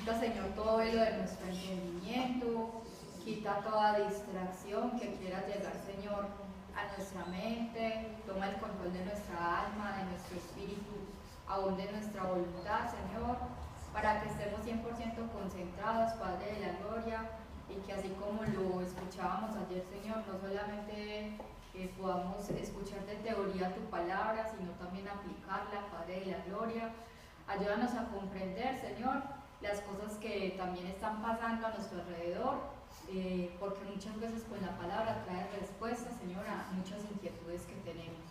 Quita, Señor, todo velo de nuestro entendimiento, quita toda distracción que quiera llegar, Señor, a nuestra mente, toma el control de nuestra alma, de nuestro espíritu, aún de nuestra voluntad, Señor, para que estemos 100% concentrados, Padre de la gloria, y que así como lo escuchábamos ayer, Señor, no solamente podamos escuchar de teoría tu palabra, sino también aplicarla, Padre de la gloria. Ayúdanos a comprender, Señor, las cosas que también están pasando a nuestro alrededor, porque muchas veces con la palabra trae respuestas, Señor, a muchas inquietudes que tenemos.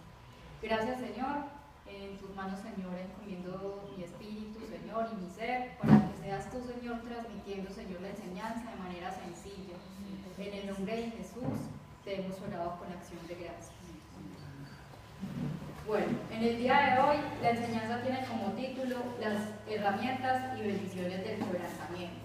Gracias, Señor. En tus manos, Señor, encomiendo mi espíritu, Señor, y mi ser, para que seas tú, Señor, transmitiendo, Señor, la enseñanza de manera sencilla. En el nombre de Jesús te hemos orado con acción de gracias. Bueno, en el día de hoy la enseñanza tiene como título las herramientas y bendiciones del quebrantamiento.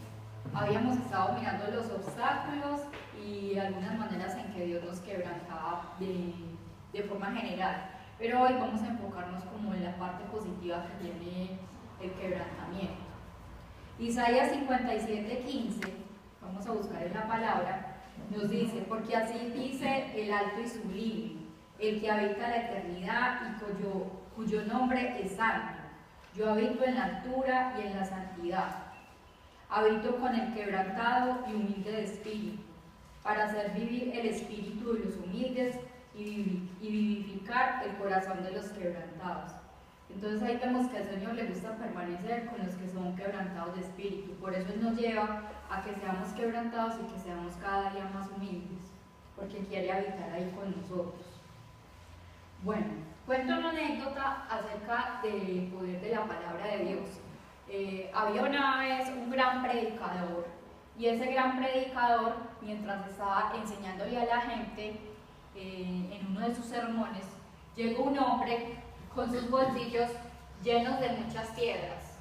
Habíamos estado mirando los obstáculos y algunas maneras en que Dios nos quebrantaba de forma general. Pero hoy vamos a enfocarnos como en la parte positiva que tiene el quebrantamiento. Isaías 57:15, vamos a buscar en la palabra, nos dice: porque así dice el alto y sublime, el que habita la eternidad y cuyo nombre es santo. Yo habito en la altura y en la santidad. Habito con el quebrantado y humilde de espíritu, para hacer vivir el espíritu de los humildes y vivificar el corazón de los quebrantados. Entonces ahí vemos que al Señor le gusta permanecer con los que son quebrantados de espíritu. Por eso Él nos lleva a que seamos quebrantados y que seamos cada día más humildes, porque quiere habitar ahí con nosotros. Bueno, cuento una anécdota acerca del poder de la palabra de Dios. Había una vez un gran predicador, y ese gran predicador, mientras estaba enseñándole a la gente en uno de sus sermones, llegó un hombre con sus bolsillos llenos de muchas piedras.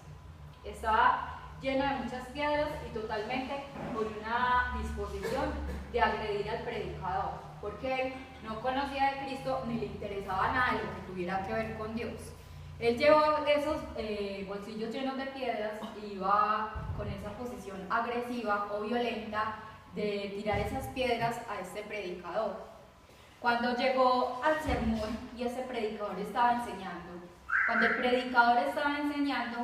Estaba lleno de muchas piedras y totalmente con una disposición de agredir al predicador, porque él no conocía de Cristo ni le interesaba nada de lo que tuviera que ver con Dios. Él llevó esos bolsillos llenos de piedras y iba con esa posición agresiva o violenta de tirar esas piedras a este predicador. Cuando llegó al sermón y ese predicador estaba enseñando, cuando el predicador estaba enseñando,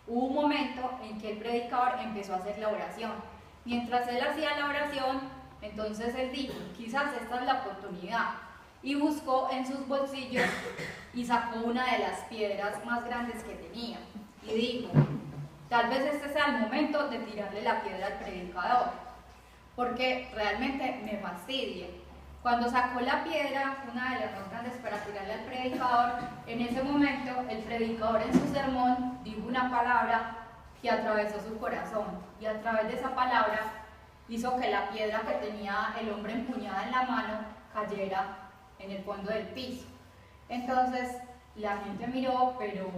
hubo un momento en que el predicador empezó a hacer la oración. Mientras él hacía la oración, entonces él dijo: quizás esta es la oportunidad. Y buscó en sus bolsillos y sacó una de las piedras más grandes que tenía. Y dijo: tal vez este sea el momento de tirarle la piedra al predicador, porque realmente me fastidia. Cuando sacó la piedra, una de las más grandes, para tirarle al predicador, en ese momento el predicador en su sermón dijo una palabra que atravesó su corazón, y a través de esa palabra hizo que la piedra que tenía el hombre empuñada en la mano cayera en el fondo del piso. Entonces la gente miró, pero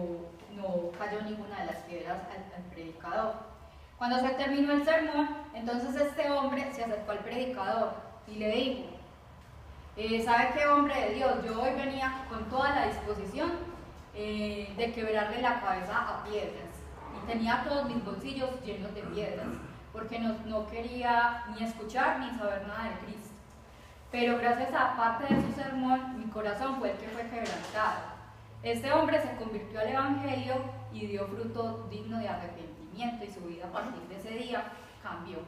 no cayó ninguna de las piedras al predicador. Cuando se terminó el sermón, entonces este hombre se acercó al predicador y le dijo: ¿sabe qué, hombre de Dios? Yo hoy venía con toda la disposición de quebrarle la cabeza a piedras, y tenía todos mis bolsillos llenos de piedras, porque no quería ni escuchar ni saber nada de Cristo. Pero gracias a parte de su sermón, mi corazón fue el que fue quebrantado. Este hombre se convirtió al Evangelio y dio fruto digno de arrepentimiento, y su vida a partir de ese día cambió.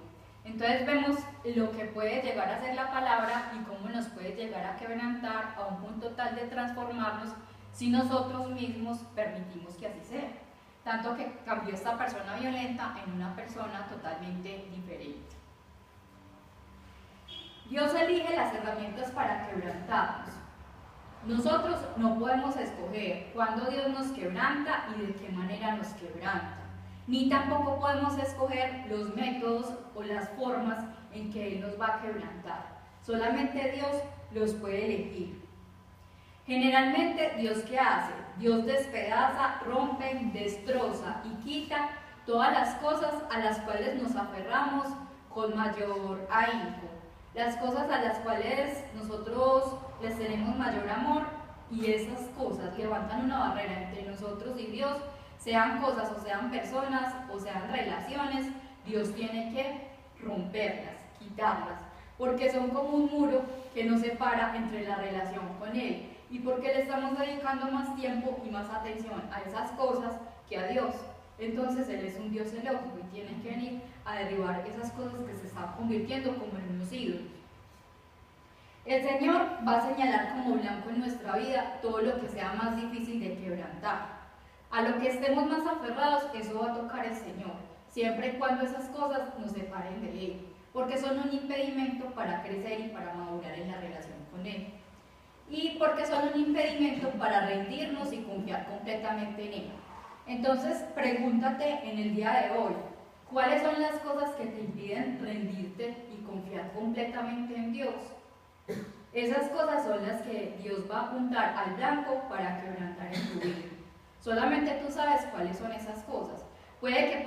Entonces vemos lo que puede llegar a ser la palabra y cómo nos puede llegar a quebrantar a un punto tal de transformarnos si nosotros mismos permitimos que así sea. Tanto que cambió esta persona violenta en una persona totalmente diferente. Dios elige las herramientas para quebrantarnos. Nosotros no podemos escoger cuándo Dios nos quebranta y de qué manera nos quebranta. Ni tampoco podemos escoger los métodos o las formas en que Él nos va a quebrantar. Solamente Dios los puede elegir. Generalmente, ¿Dios qué hace? Dios despedaza, rompe, destroza y quita todas las cosas a las cuales nos aferramos con mayor ahínco. Las cosas a las cuales nosotros les tenemos mayor amor, y esas cosas levantan una barrera entre nosotros y Dios. sean cosas o sean personas o sean relaciones, Dios tiene que romperlas, quitarlas, porque son como un muro que nos separa entre la relación con Él y porque le estamos dedicando más tiempo y más atención a esas cosas que a Dios. Entonces Él es un Dios celoso y tiene que venir a derribar esas cosas que se están convirtiendo como en unos ídolos. El Señor va a señalar como blanco en nuestra vida todo lo que sea más difícil de quebrantar. A lo que estemos más aferrados, eso va a tocar el Señor, siempre y cuando esas cosas nos separen de Él, porque son un impedimento para crecer y para madurar en la relación con Él. Y porque son un impedimento para rendirnos y confiar completamente en Él. Entonces, pregúntate en el día de hoy, ¿cuáles son las cosas que te impiden rendirte y confiar completamente en Dios? Esas cosas son las que Dios va a apuntar al blanco para quebrantar en tu vida. Solamente tú sabes cuáles son esas cosas. Puede que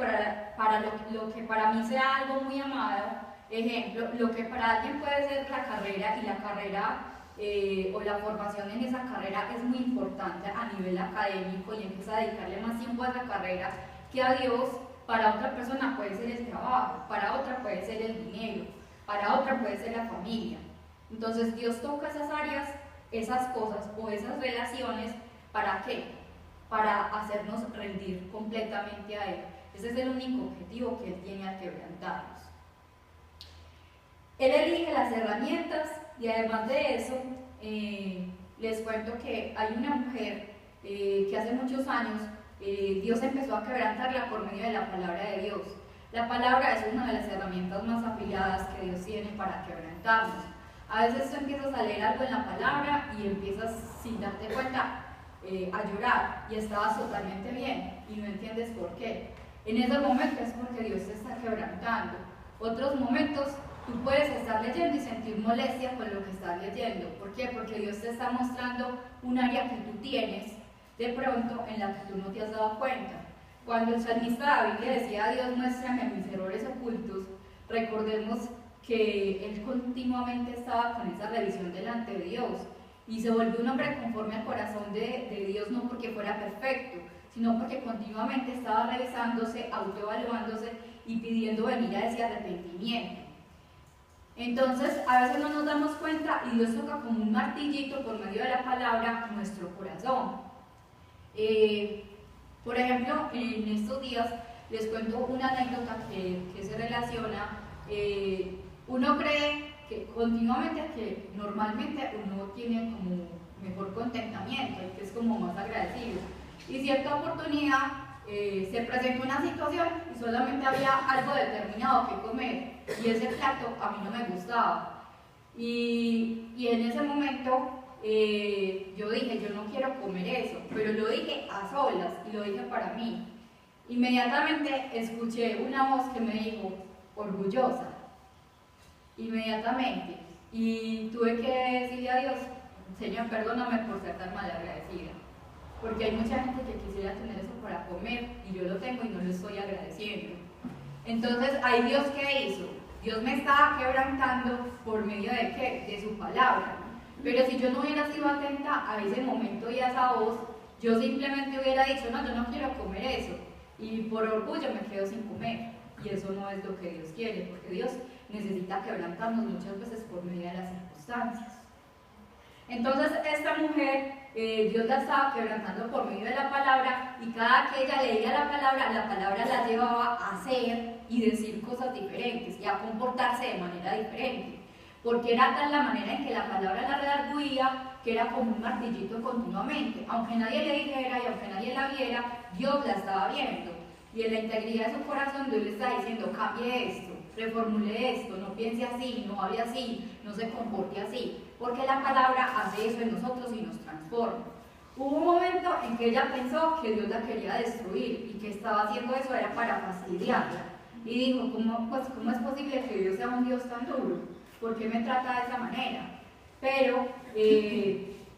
para lo que para mí sea algo muy amado, ejemplo, lo que para alguien puede ser la carrera y la carrera o la formación en esa carrera es muy importante a nivel académico y empieza a dedicarle más tiempo a esa carrera que a Dios, para otra persona puede ser el trabajo, para otra puede ser el dinero, para otra puede ser la familia. Entonces Dios toca esas áreas, esas cosas o esas relaciones, ¿para qué? Para hacernos rendir completamente a Él. Ese es el único objetivo que Él tiene al quebrantarnos. Él elige las herramientas y además de eso, les cuento que hay una mujer que hace muchos años Dios empezó a quebrantarla por medio de la palabra de Dios. La palabra es una de las herramientas más afiladas que Dios tiene para quebrantarnos. A veces tú empiezas a leer algo en la palabra y empiezas sin darte cuenta a llorar y estabas totalmente bien y no entiendes por qué. En esos momentos es porque Dios te está quebrantando. Otros momentos tú puedes estar leyendo y sentir molestia con lo que estás leyendo. ¿Por qué? Porque Dios te está mostrando un área que tú tienes de pronto en la que tú no te has dado cuenta. Cuando el salmista David le decía a Dios, muéstrame mis errores ocultos, recordemos que él continuamente estaba con esa revisión delante de Dios y se volvió un hombre conforme al corazón de Dios, no porque fuera perfecto, sino porque continuamente estaba revisándose, autoevaluándose y pidiendo venir a ese arrepentimiento. Entonces, a veces no nos damos cuenta y Dios toca como un martillito por medio de la palabra nuestro corazón. Por ejemplo, en estos días les cuento una anécdota que se relaciona. Uno cree que continuamente, que normalmente uno tiene como mejor contentamiento, que es como más agradecido. Y cierta oportunidad se presentó una situación y solamente había algo determinado que comer y ese plato a mí no me gustaba. Y en ese momento yo dije, yo no quiero comer eso, pero lo dije a solas y lo dije para mí. Inmediatamente escuché una voz que me dijo, orgullosa. Inmediatamente. Y tuve que decirle a Dios, Señor, perdóname por ser tan malagradecida. Porque hay mucha gente que quisiera tener eso para comer y yo lo tengo y no lo estoy agradeciendo. Entonces, ¿ahí Dios qué hizo? Dios me estaba quebrantando por medio de ¿qué? De su palabra. Pero si yo no hubiera sido atenta a ese momento y a esa voz, yo simplemente hubiera dicho, no, yo no quiero comer eso. Y por orgullo me quedo sin comer. Y eso no es lo que Dios quiere, porque Dios necesita quebrantarnos muchas veces por medio de las circunstancias. Entonces, esta mujer, Dios la estaba quebrantando por medio de la palabra, y cada que ella leía la palabra la llevaba a hacer y decir cosas diferentes y a comportarse de manera diferente. Porque era tal la manera en que la palabra la redarguía que era como un martillito continuamente. Aunque nadie le dijera y aunque nadie la viera, Dios la estaba viendo. Y en la integridad de su corazón Dios le está diciendo, cambie esto, reformule esto, no piense así, no hable así, no se comporte así. Porque la palabra hace eso en nosotros y nos transforma. Hubo un momento en que ella pensó que Dios la quería destruir y que estaba haciendo eso era para fastidiarla. Y dijo, ¿cómo es posible que Dios sea un Dios tan duro? ¿Por qué me trata de esa manera? Pero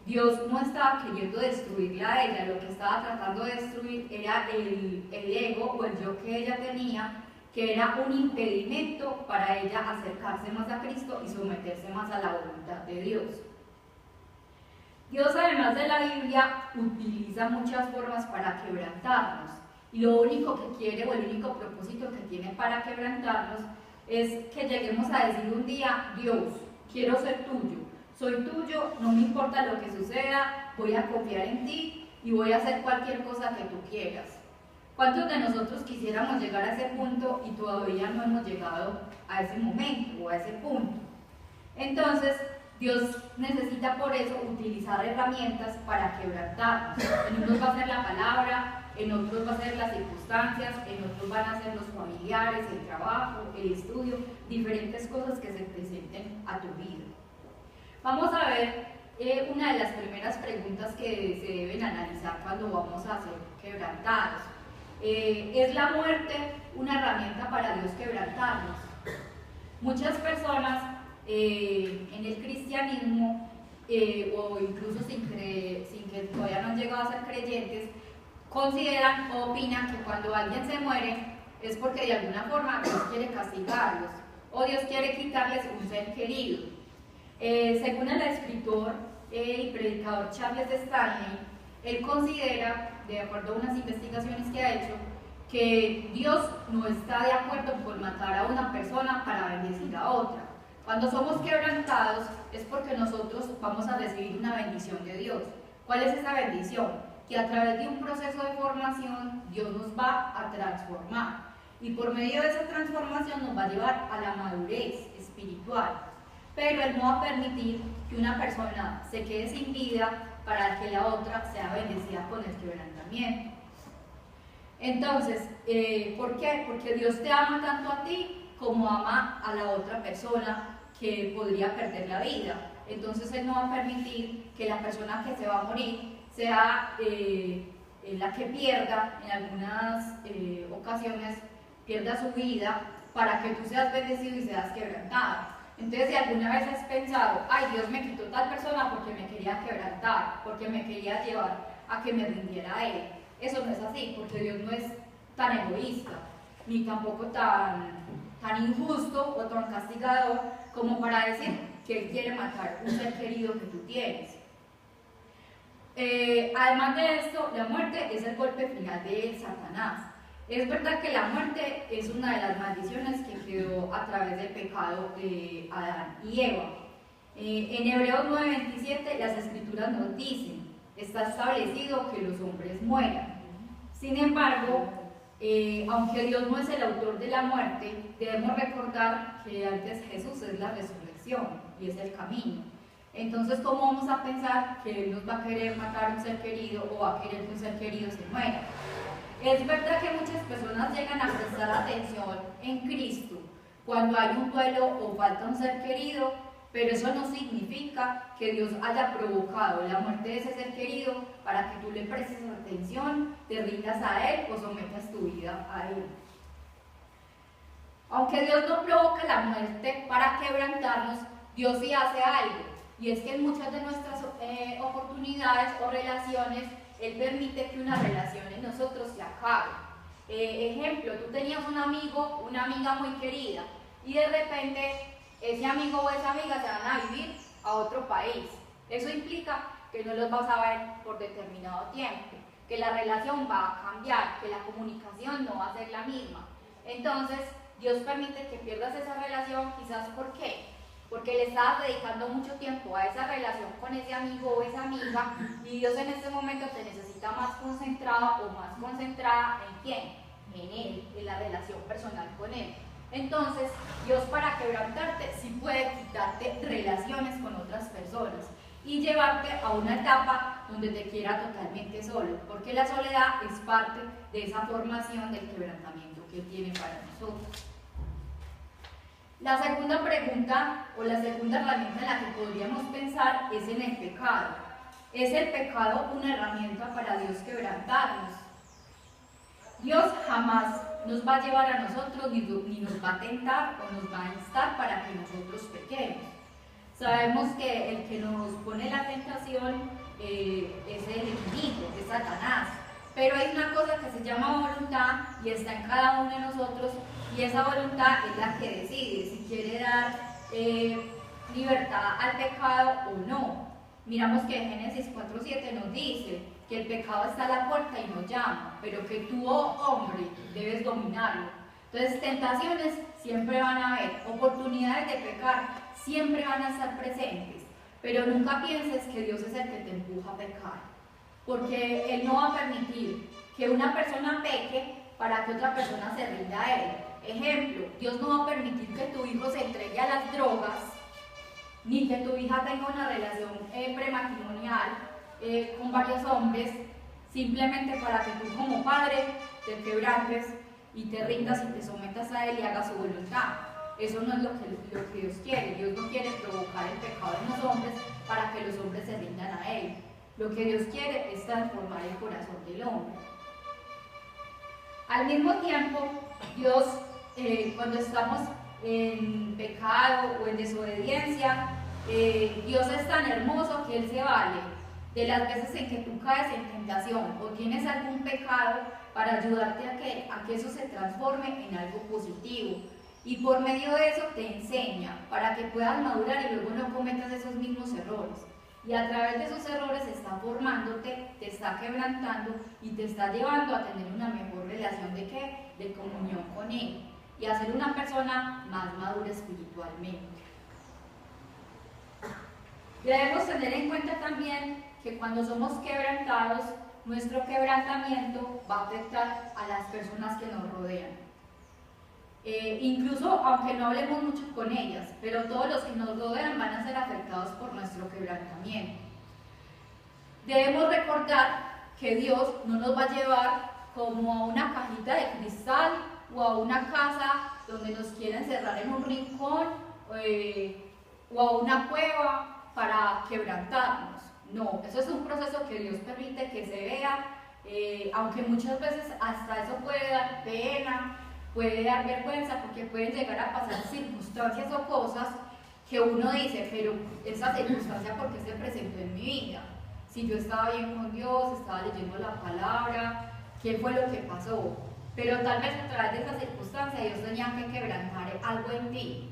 Dios no estaba queriendo destruirla a ella, lo que estaba tratando de destruir era el ego o el yo que ella tenía, que era un impedimento para ella acercarse más a Cristo y someterse más a la voluntad de Dios. Dios, además de la Biblia, utiliza muchas formas para quebrantarnos. y lo único que quiere o el único propósito que tiene para quebrantarnos es que lleguemos a decir un día: Dios, quiero ser tuyo, soy tuyo, no me importa lo que suceda, voy a confiar en ti y voy a hacer cualquier cosa que tú quieras. ¿Cuántos de nosotros quisiéramos llegar a ese punto y todavía no hemos llegado a ese momento o a ese punto? Entonces, Dios necesita por eso utilizar herramientas para quebrantarnos. En unos va a ser la palabra, en otros va a ser las circunstancias, en otros van a ser los familiares, el trabajo, el estudio, diferentes cosas que se presenten a tu vida. Vamos a ver una de las primeras preguntas que se deben analizar cuando vamos a ser quebrantados. ¿Es la muerte una herramienta para Dios quebrantarnos? Muchas personas en el cristianismo o incluso sin que todavía no han llegado a ser creyentes, consideran o opinan que cuando alguien se muere es porque de alguna forma Dios quiere castigarlos o Dios quiere quitarles un ser querido. Según el escritor y predicador Charles Stanley, él considera, de acuerdo a unas investigaciones que ha hecho, que Dios no está de acuerdo con matar a una persona para bendecir a otra. Cuando somos quebrantados es porque nosotros vamos a recibir una bendición de Dios. ¿Cuál es esa bendición? Que a través de un proceso de formación Dios nos va a transformar y por medio de esa transformación nos va a llevar a la madurez espiritual. Pero Él no va a permitir que una persona se quede sin vida para que la otra sea bendecida con el quebrantamiento. Entonces, ¿por qué? Porque Dios te ama tanto a ti como ama a la otra persona que podría perder la vida. Entonces Él no va a permitir que la persona que se va a morir sea la que pierda, en algunas ocasiones pierda su vida para que tú seas bendecido y seas quebrantado. Entonces, si alguna vez has pensado: ay, Dios me quitó tal persona porque me quería quebrantar, porque me quería llevar a que me rindiera a Él, eso no es así, porque Dios no es tan egoísta, ni tampoco tan injusto o tan castigador como para decir que Él quiere matar un ser querido que tú tienes. Además de esto, la muerte es el golpe final de Satanás. Es verdad que la muerte es una de las maldiciones que quedó a través del pecado de Adán y Eva. En Hebreos 9:27 las escrituras nos dicen: está establecido que los hombres mueran. Sin embargo, aunque Dios no es el autor de la muerte, debemos recordar que antes Jesús es la resurrección y es el camino. Entonces, ¿cómo vamos a pensar que Él nos va a querer matar a un ser querido o va a querer que un ser querido se muera? Es verdad que muchas personas llegan a prestar atención en Cristo cuando hay un duelo o falta un ser querido, pero eso no significa que Dios haya provocado la muerte de ese ser querido para que tú le prestes atención, te rindas a Él o sometas tu vida a Él. Aunque Dios no provoca la muerte para quebrantarnos, Dios sí hace algo, y es que en muchas de nuestras oportunidades o relaciones Él permite que una relación en nosotros se acabe. Ejemplo, tú tenías un amigo, una amiga muy querida, y de repente ese amigo o esa amiga se van a vivir a otro país. Eso implica que no los vas a ver por determinado tiempo, que la relación va a cambiar, que la comunicación no va a ser la misma. Entonces, Dios permite que pierdas esa relación, quizás ¿por qué? Porque le estabas dedicando mucho tiempo a esa relación con ese amigo o esa amiga, y Dios en este momento te necesita más concentrado o más concentrada ¿en quién? En Él, en la relación personal con Él. Entonces, Dios para quebrantarte sí puede quitarte relaciones con otras personas y llevarte a una etapa donde te quiera totalmente solo, porque la soledad es parte de esa formación del quebrantamiento que Él tiene para nosotros. La segunda pregunta o la segunda herramienta en la que podríamos pensar es en el pecado. ¿Es el pecado una herramienta para Dios quebrantarnos? Dios jamás nos va a llevar a nosotros ni nos va a tentar o nos va a instar para que nosotros pequemos. Sabemos que el que nos pone la tentación es el enemigo, es Satanás. Pero hay una cosa que se llama voluntad y está en cada uno de nosotros, y esa voluntad es la que decide si quiere dar libertad al pecado o no. Miramos que Génesis 4:7 nos dice: que el pecado está a la puerta y no llama, pero que tú, oh hombre, debes dominarlo. Entonces, tentaciones siempre van a haber, oportunidades de pecar siempre van a estar presentes, pero nunca pienses que Dios es el que te empuja a pecar, porque Él no va a permitir que una persona peque para que otra persona se rinda a Él. Ejemplo, Dios no va a permitir que tu hijo se entregue a las drogas, ni que tu hija tenga una relación prematrimonial con varios hombres, simplemente para que tú como padre te quebrantes y te rindas y te sometas a Él y hagas su voluntad. Eso no es lo que Dios quiere. Dios no quiere provocar el pecado en los hombres para que los hombres se rindan a Él. Lo que Dios quiere es transformar el corazón del hombre. Al mismo tiempo, Dios, cuando estamos en pecado o en desobediencia, Dios es tan hermoso que Él se vale de las veces en que tú caes en tentación o tienes algún pecado para ayudarte a que eso se transforme en algo positivo. Y por medio de eso te enseña para que puedas madurar y luego no cometas esos mismos errores. Y a través de esos errores está formándote, te está quebrantando y te está llevando a tener una mejor relación ¿de qué? De comunión con Él y a ser una persona más madura espiritualmente. Debemos tener en cuenta también que cuando somos quebrantados, nuestro quebrantamiento va a afectar a las personas que nos rodean. Incluso aunque no hablemos mucho con ellas, pero todos los que nos rodean van a ser afectados por nuestro quebrantamiento. Debemos recordar que Dios no nos va a llevar como a una cajita de cristal o a una casa donde nos quieren encerrar en un rincón o a una cueva para quebrantarnos. No, eso es un proceso que Dios permite que se vea, aunque muchas veces hasta eso puede dar pena, puede dar vergüenza, porque pueden llegar a pasar circunstancias o cosas que uno dice, pero esa circunstancia, ¿por qué se presentó en mi vida? Si yo estaba bien con Dios, estaba leyendo la palabra, ¿qué fue lo que pasó? Pero tal vez a través de esa circunstancia Dios tenía que quebrantar algo en ti.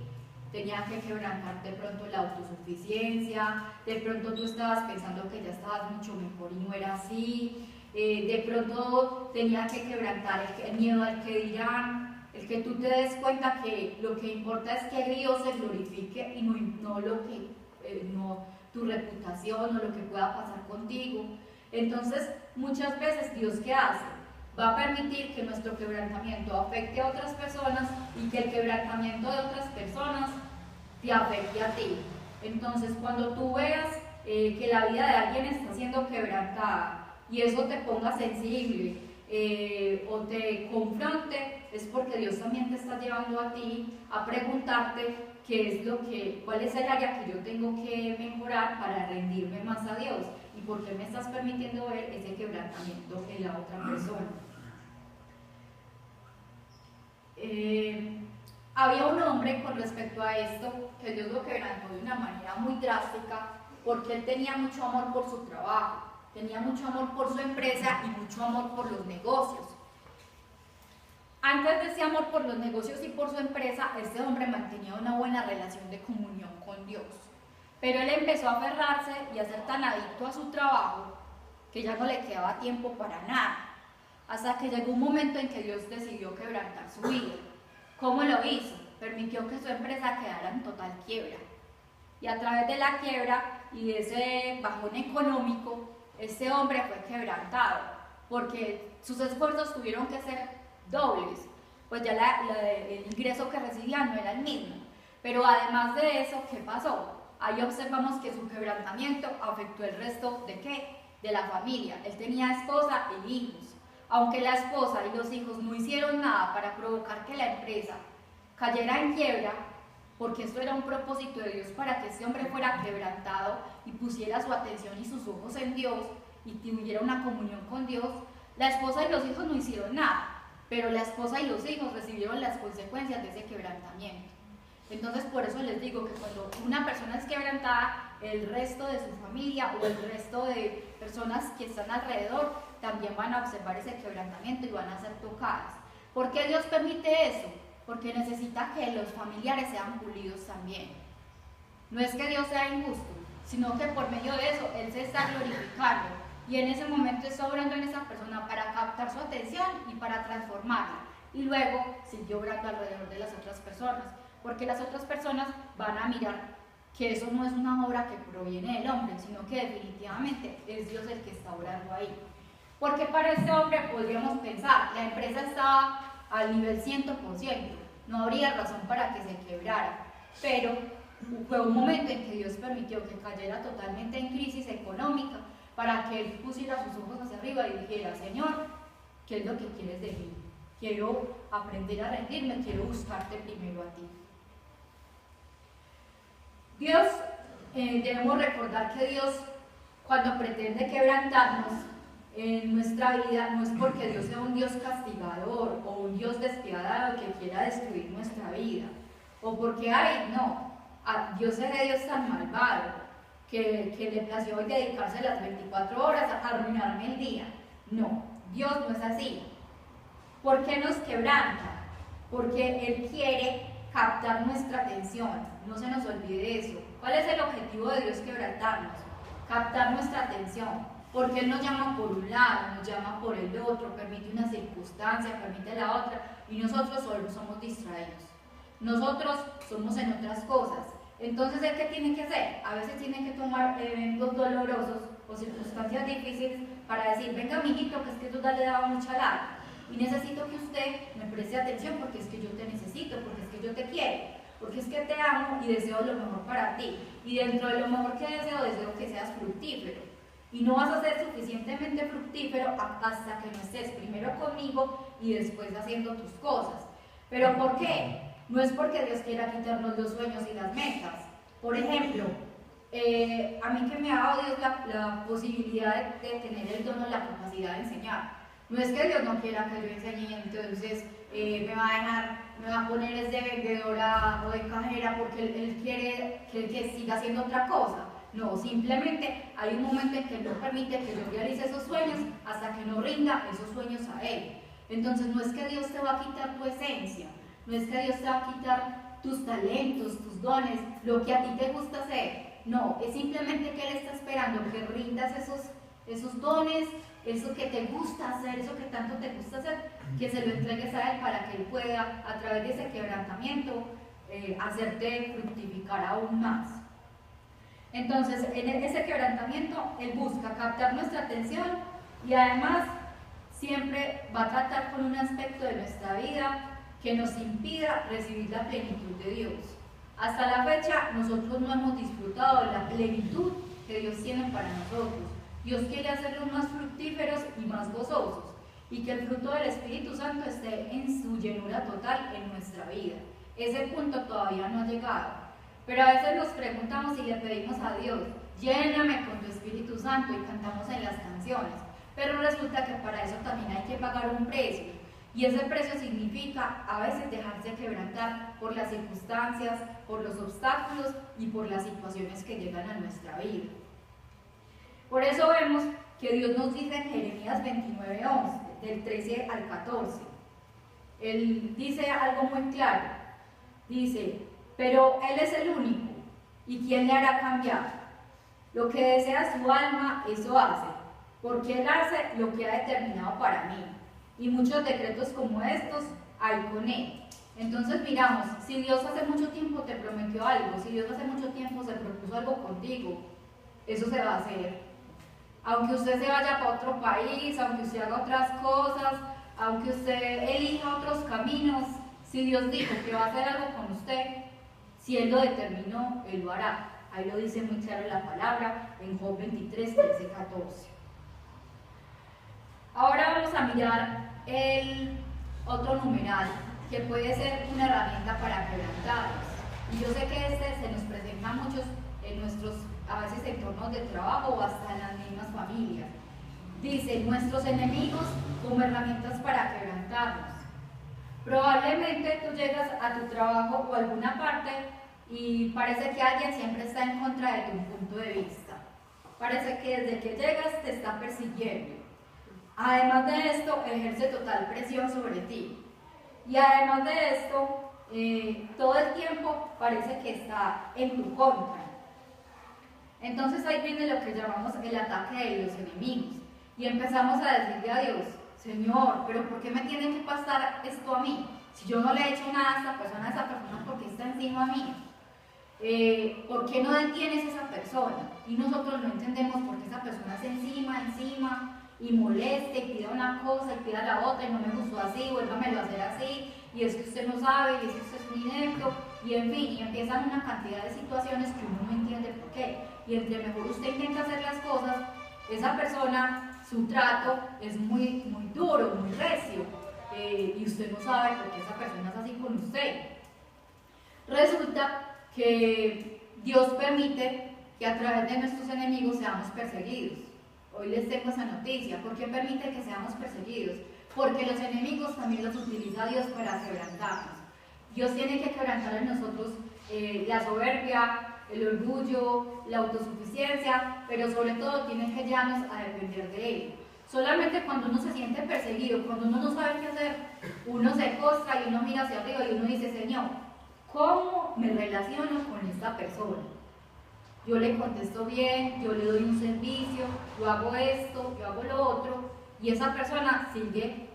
Tenía que quebrantar de pronto la autosuficiencia, de pronto tú estabas pensando que ya estabas mucho mejor y no era así, de pronto tenía que quebrantar el miedo al que dirán, el que tú te des cuenta que lo que importa es que Dios se glorifique y no lo que, no tu reputación o lo que pueda pasar contigo. Entonces, muchas veces Dios, ¿qué hace? Va a permitir que nuestro quebrantamiento afecte a otras personas y que el quebrantamiento de otras personas te afecte a ti. Entonces, cuando tú veas que la vida de alguien está siendo quebrantada y eso te ponga sensible o te confronte, es porque Dios también te está llevando a ti a preguntarte cuál es el área que yo tengo que mejorar para rendirme más a Dios y por qué me estás permitiendo ver ese quebrantamiento en la otra persona. Había un hombre con respecto a esto que Dios lo quebrantó de una manera muy drástica porque él tenía mucho amor por su trabajo, tenía mucho amor por su empresa y mucho amor por los negocios. Antes de ese amor por los negocios y por su empresa, este hombre mantenía una buena relación de comunión con Dios. Pero él empezó a aferrarse y a ser tan adicto a su trabajo que ya no le quedaba tiempo para nada. Hasta que llegó un momento en que Dios decidió quebrantar su vida. ¿Cómo lo hizo? Permitió que su empresa quedara en total quiebra. Y a través de la quiebra y de ese bajón económico, este hombre fue quebrantado, porque sus esfuerzos tuvieron que ser dobles, pues ya el ingreso que recibía no era el mismo. Pero además de eso, ¿qué pasó? Ahí observamos que su quebrantamiento afectó el resto ¿de qué? De la familia. Él tenía esposa e hijos. Aunque la esposa y los hijos no hicieron nada para provocar que la empresa cayera en quiebra, porque esto era un propósito de Dios para que este hombre fuera quebrantado y pusiera su atención y sus ojos en Dios y tuviera una comunión con Dios, la esposa y los hijos no hicieron nada, pero la esposa y los hijos recibieron las consecuencias de ese quebrantamiento. Entonces, por eso les digo que cuando una persona es quebrantada, el resto de su familia o el resto de personas que están alrededor también van a observar ese quebrantamiento y van a ser tocadas. ¿Por qué Dios permite eso? Porque necesita que los familiares sean pulidos también. No es que Dios sea injusto, sino que por medio de eso Él se está glorificando y en ese momento está obrando en esa persona para captar su atención y para transformarla, y luego sigue obrando alrededor de las otras personas, porque las otras personas van a mirar que eso no es una obra que proviene del hombre, sino que definitivamente es Dios el que está obrando ahí. Porque para este hombre podríamos pensar, la empresa está al nivel 100%, no habría razón para que se quebrara, pero fue un momento en que Dios permitió que cayera totalmente en crisis económica para que él pusiera sus ojos hacia arriba y dijera, Señor, ¿qué es lo que quieres de mí? Quiero aprender a rendirme, quiero buscarte primero a ti. Dios, debemos recordar que Dios, cuando pretende quebrantarnos en nuestra vida, no es porque Dios sea un Dios castigador o un Dios despiadado que quiera destruir nuestra vida, o porque, Dios es Dios tan malvado que le plació hoy dedicarse las 24 horas a arruinarme el día. No, Dios no es así. ¿Por qué nos quebranta? Porque Él quiere captar nuestra atención, no se nos olvide eso. ¿Cuál es el objetivo de Dios quebrantarnos? Captar nuestra atención, porque Él nos llama por un lado, nos llama por el otro, permite una circunstancia, permite la otra, y nosotros solo somos distraídos. Nosotros somos en otras cosas. Entonces, ¿Él qué tiene que hacer? A veces tiene que tomar eventos dolorosos o circunstancias difíciles para decir, venga, mijito, que es que tú le daba mucha lata. Y necesito que usted me preste atención porque es que yo te necesito, porque es que yo te quiero, porque es que te amo y deseo lo mejor para ti. Y dentro de lo mejor que deseo que seas fructífero. Y no vas a ser suficientemente fructífero hasta que no estés primero conmigo y después haciendo tus cosas. ¿Pero por qué? No es porque Dios quiera quitarnos los sueños y las metas. Por ejemplo, a mí que me ha dado Dios la posibilidad de tener el don o la capacidad de enseñar. No es que Dios no quiera que yo enseñe, entonces me va a poner de vendedora o de cajera porque Él quiere que siga haciendo otra cosa. No, simplemente hay un momento en que Él no permite que yo realice esos sueños hasta que no rinda esos sueños a Él. Entonces no es que Dios te va a quitar tu esencia, no es que Dios te va a quitar tus talentos, tus dones, lo que a ti te gusta hacer. No, es simplemente que Él está esperando que rindas esos dones, eso que te gusta hacer, eso que tanto te gusta hacer, que se lo entregues a Él para que Él pueda, a través de ese quebrantamiento, hacerte fructificar aún más. Entonces, en ese quebrantamiento, Él busca captar nuestra atención y además siempre va a tratar con un aspecto de nuestra vida que nos impida recibir la plenitud de Dios. Hasta la fecha, nosotros no hemos disfrutado de la plenitud que Dios tiene para nosotros. Dios quiere hacerlos más fructíferos y más gozosos, y que el fruto del Espíritu Santo esté en su llenura total en nuestra vida. Ese punto todavía no ha llegado. Pero a veces nos preguntamos y le pedimos a Dios, lléname con tu Espíritu Santo, y cantamos en las canciones. Pero resulta que para eso también hay que pagar un precio. Y ese precio significa a veces dejarse quebrantar por las circunstancias, por los obstáculos y por las situaciones que llegan a nuestra vida. Por eso vemos que Dios nos dice en Jeremías 29:11, del 13 al 14. Él dice algo muy claro. Dice, pero Él es el único, ¿y quién le hará cambiar? Lo que desea su alma, eso hace, porque Él hace lo que ha determinado para mí. Y muchos decretos como estos hay con Él. Entonces miramos, si Dios hace mucho tiempo te prometió algo, si Dios hace mucho tiempo se propuso algo contigo, eso se va a hacer. Aunque usted se vaya para otro país, aunque usted haga otras cosas, aunque usted elija otros caminos, si Dios dijo que va a hacer algo con usted, si Él lo determinó, Él lo hará. Ahí lo dice muy claro la palabra en Job 23, 13, 14. Ahora vamos a mirar el otro numeral, que puede ser una herramienta para quebrantarnos. Y yo sé que se nos presenta a muchos en nuestros, a veces, entornos de trabajo o hasta en las mismas familias. Dice, nuestros enemigos como herramientas para quebrantarnos. Probablemente tú llegas a tu trabajo o a alguna parte y parece que alguien siempre está en contra de tu punto de vista. Parece que desde que llegas te está persiguiendo. Además de esto, ejerce total presión sobre ti. Y además de esto, todo el tiempo parece que está en tu contra. Entonces ahí viene lo que llamamos el ataque de los enemigos. Y empezamos a decirle a Dios, Señor, pero ¿por qué me tiene que pasar esto a mí? Si yo no le he hecho nada a esa persona, ¿por qué está encima mío? ¿Por qué no detienes a esa persona? Y nosotros no entendemos por qué esa persona es encima, y moleste, y pida una cosa, y pida la otra, y no me gustó así, vuélvamelo a hacer así, y es que usted no sabe, y es que usted es un inepto, y en fin, y empiezan una cantidad de situaciones que uno no entiende por qué. Y entre mejor usted intenta hacer las cosas, esa persona, su trato es muy duro, muy recio, y usted no sabe por qué esa persona es así con usted. Resulta que Dios permite que a través de nuestros enemigos seamos perseguidos. Hoy les tengo esa noticia. ¿Por qué permite que seamos perseguidos? Porque los enemigos también los utiliza Dios para quebrantarnos. Dios tiene que quebrantar en nosotros la soberbia, el orgullo, la autosuficiencia, pero sobre todo tiene que llevarnos a depender de Él. Solamente cuando uno se siente perseguido, cuando uno no sabe qué hacer, uno se postra y uno mira hacia arriba y uno dice, Señor, ¿cómo me relaciono con esta persona? Yo le contesto bien, yo le doy un servicio, yo hago esto, yo hago lo otro, y esa persona sigue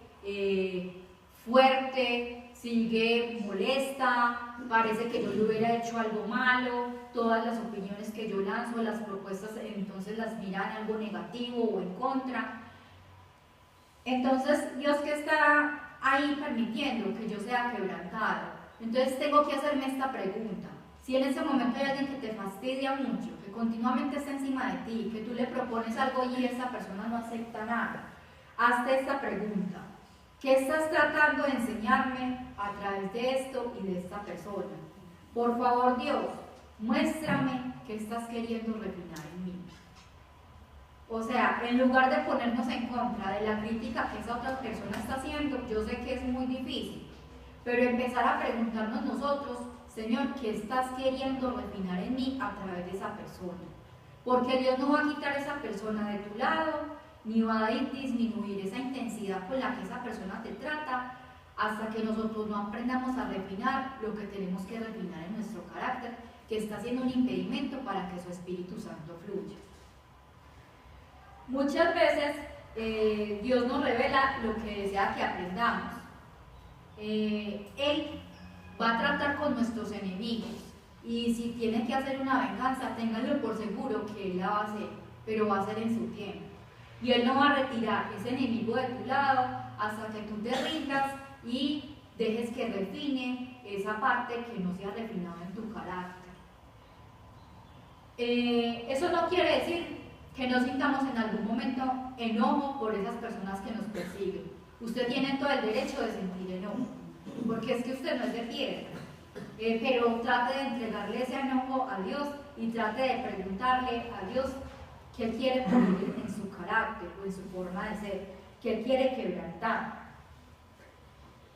fuerte, sigue molesta, parece que yo le hubiera hecho algo malo, todas las opiniones que yo lanzo, las propuestas, entonces las miran algo negativo o en contra. Entonces, Dios que está ahí permitiendo que yo sea quebrantado. Entonces tengo que hacerme esta pregunta. Si en ese momento hay alguien que te fastidia mucho, que continuamente está encima de ti, que tú le propones algo y esa persona no acepta nada, hazte esta pregunta. ¿Qué estás tratando de enseñarme a través de esto y de esta persona? Por favor, Dios, muéstrame qué estás queriendo refinar en mí. O sea, en lugar de ponernos en contra de la crítica que esa otra persona está haciendo, yo sé que es muy difícil, pero empezar a preguntarnos nosotros, Señor, ¿qué estás queriendo refinar en mí a través de esa persona? Porque Dios no va a quitar esa persona de tu lado, ni va a disminuir esa intensidad con la que esa persona te trata, hasta que nosotros no aprendamos a refinar lo que tenemos que refinar en nuestro carácter, que está siendo un impedimento para que su Espíritu Santo fluya. Muchas veces Dios nos revela lo que desea que aprendamos. Él va a tratar con nuestros enemigos y si tiene que hacer una venganza, ténganlo por seguro que Él la va a hacer, pero va a ser en su tiempo. Y Él no va a retirar ese enemigo de tu lado hasta que tú te rindas y dejes que refine esa parte que no se ha refinado en tu carácter. Eso no quiere decir que no sintamos en algún momento enojo por esas personas que nos persiguen. Usted tiene todo el derecho de sentir enojo, porque es que usted no es de piedra, pero trate de entregarle ese enojo a Dios y trate de preguntarle a Dios qué quiere poner en su carácter o en su forma de ser, qué quiere quebrantar.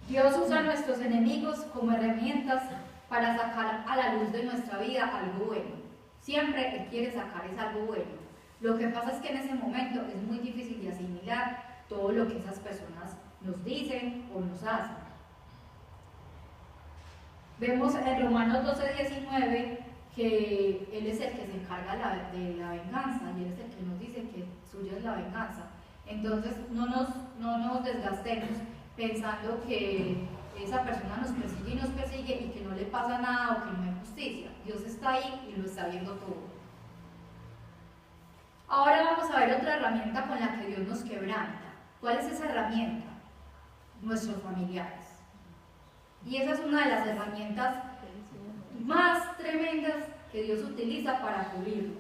Dios usa a nuestros enemigos como herramientas para sacar a la luz de nuestra vida algo bueno. Siempre Él quiere sacar algo bueno. Lo que pasa es que en ese momento es muy difícil de asimilar todo lo que esas personas nos dicen o nos hacen. Vemos en Romanos 12:19 que Él es el que se encarga de la venganza y Él es el que nos dice que suya es la venganza. Entonces no nos desgastemos pensando que esa persona nos persigue y nos persigue y que no le pasa nada o que no hay justicia. Dios está ahí y lo está viendo todo. Ahora vamos a ver otra herramienta con la que Dios nos quebranta. ¿Cuál es esa herramienta? Nuestros familiares. Y esa es una de las herramientas más tremendas que Dios utiliza para cubrirnos.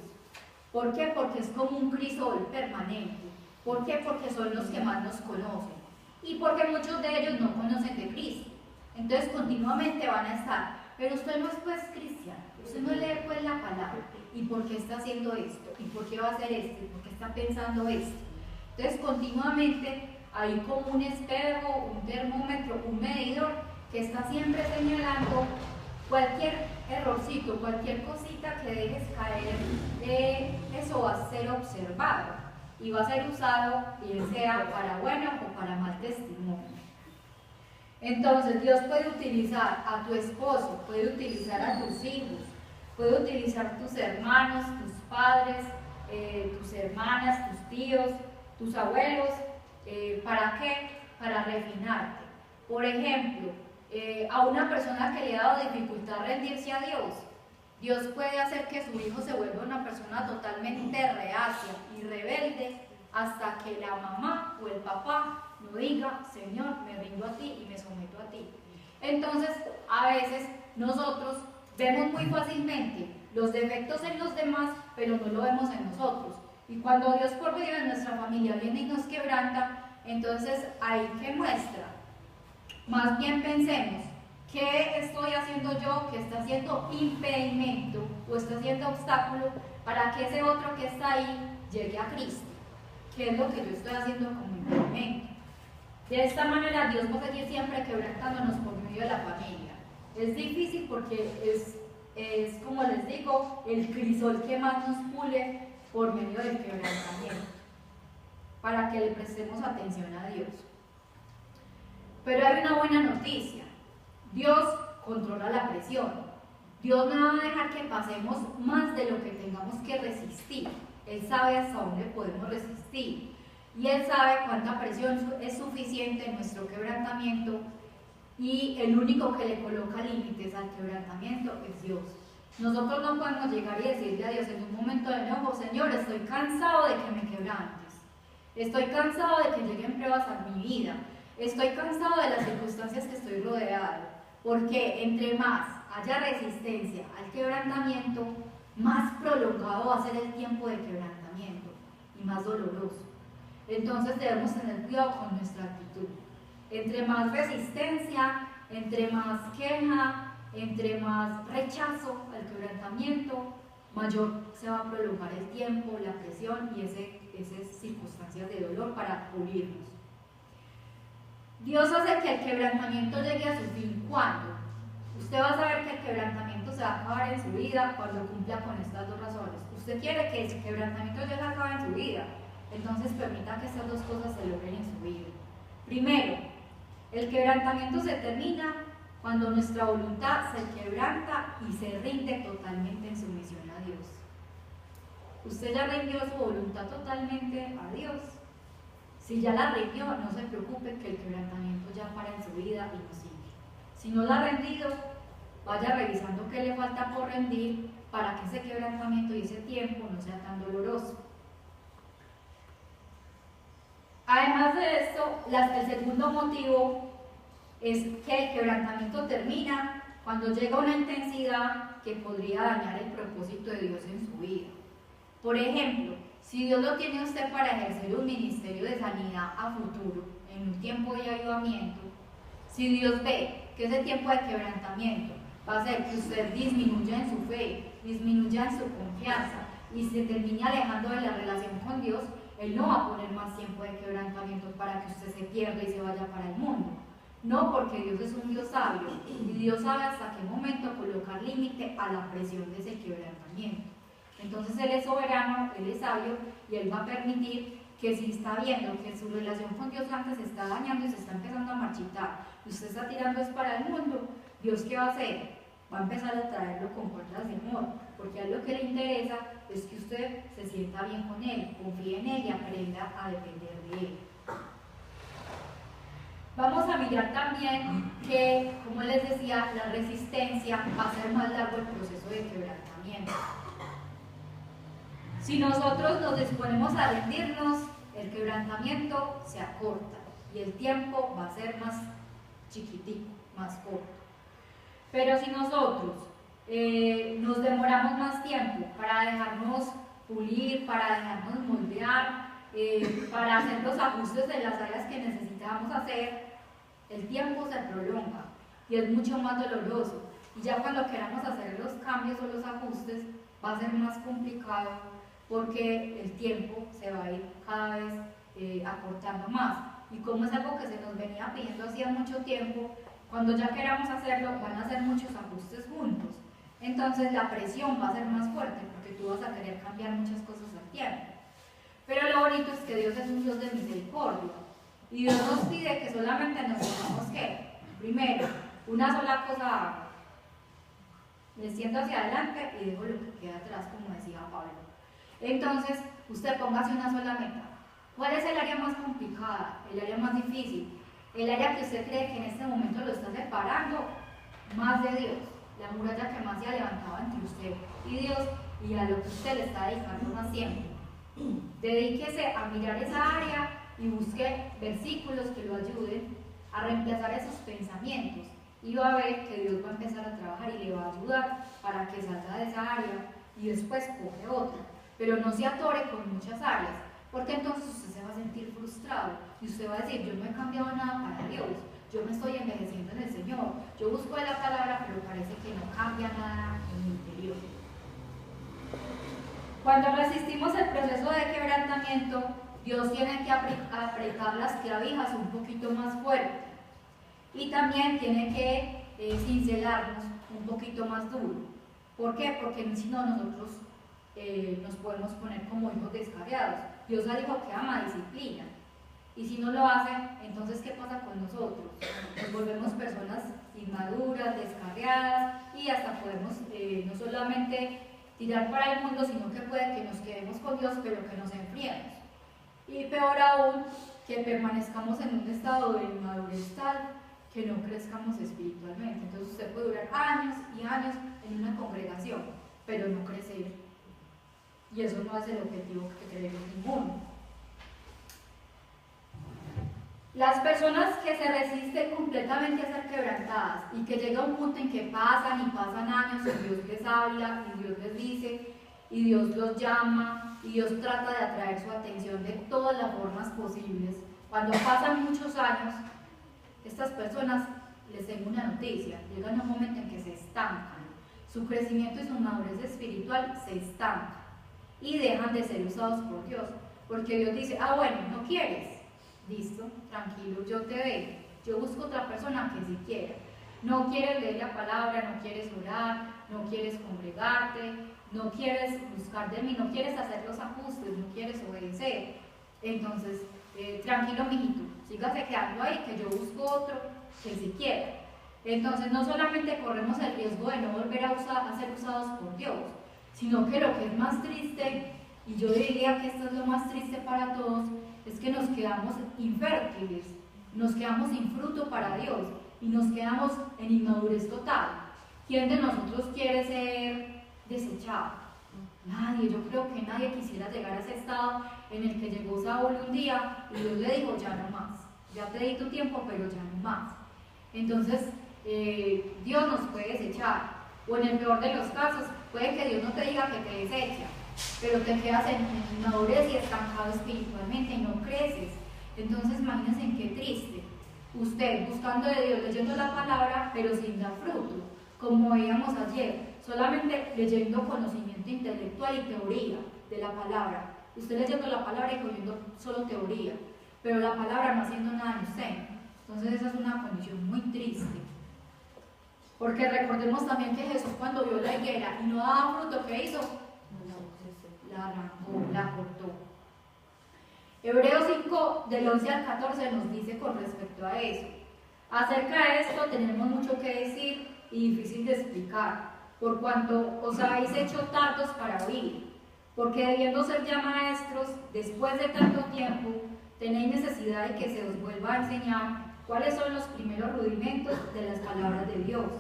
¿Por qué? Porque es como un crisol permanente. ¿Por qué? Porque son los que más nos conocen. Y porque muchos de ellos no conocen de Cristo. Entonces continuamente van a estar, pero usted no es pues cristiano, usted no lee pues la palabra. ¿Y por qué está haciendo esto? ¿Y por qué va a hacer esto? ¿Y por qué está pensando esto? Entonces continuamente hay como un espejo, un termómetro, un medidor que está siempre señalando cualquier errorcito, cualquier cosita que dejes caer, eso va a ser observado y va a ser usado, bien sea para bueno o para mal testimonio. Entonces Dios puede utilizar a tu esposo, puede utilizar a tus hijos, Puede utilizar tus hermanos, tus padres, tus hermanas, tus tíos, tus abuelos. ¿Para qué? Para refinarte. Por ejemplo, a una persona que le ha dado dificultad a rendirse a Dios, Dios puede hacer que su hijo se vuelva una persona totalmente reacia y rebelde hasta que la mamá o el papá no diga: Señor, me rindo a ti y me someto a ti. Entonces, a veces nosotros vemos muy fácilmente los defectos en los demás, pero no lo vemos en nosotros. Y cuando Dios por medio de nuestra familia viene y nos quebranta, entonces ahí que muestra. Más bien pensemos: ¿qué estoy haciendo yo que está haciendo impedimento o está haciendo obstáculo para que ese otro que está ahí llegue a Cristo? ¿Qué es lo que yo estoy haciendo como impedimento? De esta manera Dios va a seguir siempre quebrantándonos por medio de la familia. Es difícil porque es como les digo, el crisol que más nos pule por medio del quebrantamiento, para que le prestemos atención a Dios. Pero hay una buena noticia: Dios controla la presión. Dios no va a dejar que pasemos más de lo que tengamos que resistir. Él sabe hasta dónde podemos resistir. Y Él sabe cuánta presión es suficiente en nuestro quebrantamiento. Y el único que le coloca límites al quebrantamiento es Dios. Nosotros no podemos llegar y decirle a Dios en un momento de enojo: Señor, estoy cansado de que me quebrantes. Estoy cansado de que lleguen pruebas a mi vida. Estoy cansado de las circunstancias que estoy rodeado. Porque entre más haya resistencia al quebrantamiento, más prolongado va a ser el tiempo de quebrantamiento y más doloroso. Entonces debemos tener cuidado con nuestra actitud. Entre más resistencia, entre más queja, entre más rechazo al quebrantamiento, mayor se va a prolongar el tiempo, la presión y esas circunstancias de dolor para pulirnos. Dios hace que el quebrantamiento llegue a su fin. ¿Cuándo? Usted va a saber que el quebrantamiento se va a acabar en su vida cuando cumpla con estas dos razones. Usted quiere que el quebrantamiento ya se acabe en su vida, entonces permita que estas dos cosas se logren en su vida. Primero, el quebrantamiento se termina cuando nuestra voluntad se quebranta y se rinde totalmente en sumisión a Dios. ¿Usted ya rindió su voluntad totalmente a Dios? Si ya la rindió, no se preocupe que el quebrantamiento ya para en su vida y no sigue. Si no la ha rendido, vaya revisando qué le falta por rendir para que ese quebrantamiento y ese tiempo no sea tan doloroso. Además de esto, el segundo motivo es que el quebrantamiento termina cuando llega una intensidad que podría dañar el propósito de Dios en su vida. Por ejemplo, si Dios lo tiene a usted para ejercer un ministerio de sanidad a futuro, en un tiempo de avivamiento, si Dios ve que ese tiempo de quebrantamiento va a hacer que usted disminuya en su fe, disminuya en su confianza y se termine alejando de la relación con Dios, Él no va a poner más tiempo de quebrantamiento para que usted se pierda y se vaya para el mundo. No, porque Dios es un Dios sabio y Dios sabe hasta qué momento colocar límite a la presión de ese quebrantamiento. Entonces Él es soberano, Él es sabio y Él va a permitir que si está viendo que su relación con Dios antes se está dañando y se está empezando a marchitar y usted está tirando es para el mundo, ¿Dios qué va a hacer? Va a empezar a traerlo con cuerdas de amor, porque a él lo que le interesa es que usted se sienta bien con Él, confíe en Él y aprenda a depender de Él. Vamos a mirar también que, como les decía, la resistencia va a ser más largo el proceso de quebrantamiento. Si nosotros nos disponemos a rendirnos, el quebrantamiento se acorta y el tiempo va a ser más chiquitico, más corto. Pero si nosotros nos demoramos más tiempo para dejarnos pulir, para dejarnos moldear, para hacer los ajustes de las áreas que necesitamos hacer, el tiempo se prolonga y es mucho más doloroso. Y ya cuando queramos hacer los cambios o los ajustes, va a ser más complicado porque el tiempo se va a ir cada vez acortando más. Y como es algo que se nos venía pidiendo hacía mucho tiempo, cuando ya queramos hacerlo, van a hacer muchos ajustes juntos. Entonces la presión va a ser más fuerte porque tú vas a querer cambiar muchas cosas al tiempo. Pero lo bonito es que Dios es un Dios de misericordia. Y Dios nos pide que solamente nos hagamos ¿qué? Primero, una sola cosa haga. me siento hacia adelante y dejo lo que queda atrás, como decía Pablo. Entonces, usted póngase una sola meta. ¿Cuál es el área más complicada, el área más difícil? El área que usted cree que en este momento lo está separando más de Dios, la muralla que más se ha levantado entre usted y Dios y a lo que usted le está dedicando más tiempo. Dedíquese a mirar esa área y busque versículos que lo ayuden a reemplazar esos pensamientos y va a ver que Dios va a empezar a trabajar y le va a ayudar para que salga de esa área y después coge otra. Pero no se atore con muchas áreas, porque entonces usted se va a sentir frustrado y usted va a decir, yo no he cambiado nada para Dios, yo me estoy envejeciendo en el Señor, yo busco de la palabra, pero parece que no cambia nada en mi interior. Cuando resistimos el proceso de quebrantamiento, Dios tiene que apretar las clavijas un poquito más fuerte y también tiene que cincelarnos un poquito más duro. ¿Por qué? Porque si no nosotros nos podemos poner como hijos descarriados. Dios dijo que ama disciplina y si no lo hace, entonces ¿qué pasa con nosotros? Nos volvemos personas inmaduras, descarriadas y hasta podemos no solamente tirar para el mundo, sino que puede que nos quedemos con Dios, pero que nos enfriemos. Y peor aún, que permanezcamos en un estado de inmadurez tal que no crezcamos espiritualmente. Entonces usted puede durar años y años en una congregación, pero no crecer. Y eso no es el objetivo que queremos ninguno. Las personas que se resisten completamente a ser quebrantadas y que llega un punto en que pasan y pasan años y Dios les habla y Dios les dice y Dios los llama y Dios trata de atraer su atención de todas las formas posibles. Cuando pasan muchos años, estas personas, les tengo una noticia, llegan a un momento en que se estancan. Su crecimiento y su madurez espiritual se estanca y dejan de ser usados por Dios. Porque Dios dice, bueno, ¿no quieres? Listo, tranquilo, yo te dejo. Yo busco otra persona que sí quiera. No quieres leer la palabra, no quieres orar, no quieres congregarte, no quieres buscar de mí, no quieres hacer los ajustes, no quieres obedecer. Entonces, tranquilo, mijito, sígase quedando ahí, que yo busco otro que sí quiera. Entonces, no solamente corremos el riesgo de no volver a ser usados por Dios, sino que lo que es más triste, y yo diría que esto es lo más triste para todos, es que nos quedamos infértiles, nos quedamos sin fruto para Dios y nos quedamos en inmadurez total. ¿Quién de nosotros quiere ser desechado? Nadie. Yo creo que nadie quisiera llegar a ese estado en el que llegó Saúl un día y Dios le dijo, ya no más, ya te di tu tiempo, pero ya no más. Entonces, Dios nos puede desechar, o en el peor de los casos, puede que Dios no te diga que te desecha, pero te quedas en inmadurez y estancado espiritualmente y no creces. Entonces imagínense en qué triste, usted buscando de Dios, leyendo la palabra, pero sin dar fruto, como veíamos ayer, solamente leyendo conocimiento intelectual y teoría de la palabra, usted leyendo la palabra y cogiendo solo teoría, pero la palabra no haciendo nada en usted. Entonces esa es una condición muy triste. Porque recordemos también que Jesús, cuando vio la higuera y no daba fruto, ¿qué hizo? La arrancó, la cortó. Hebreos 5, del 11 al 14 nos dice con respecto a eso. Acerca de esto tenemos mucho que decir y difícil de explicar, por cuanto os habéis hecho tardos para oír, porque debiendo ser ya maestros, después de tanto tiempo, tenéis necesidad de que se os vuelva a enseñar cuáles son los primeros rudimentos de las palabras de Dios.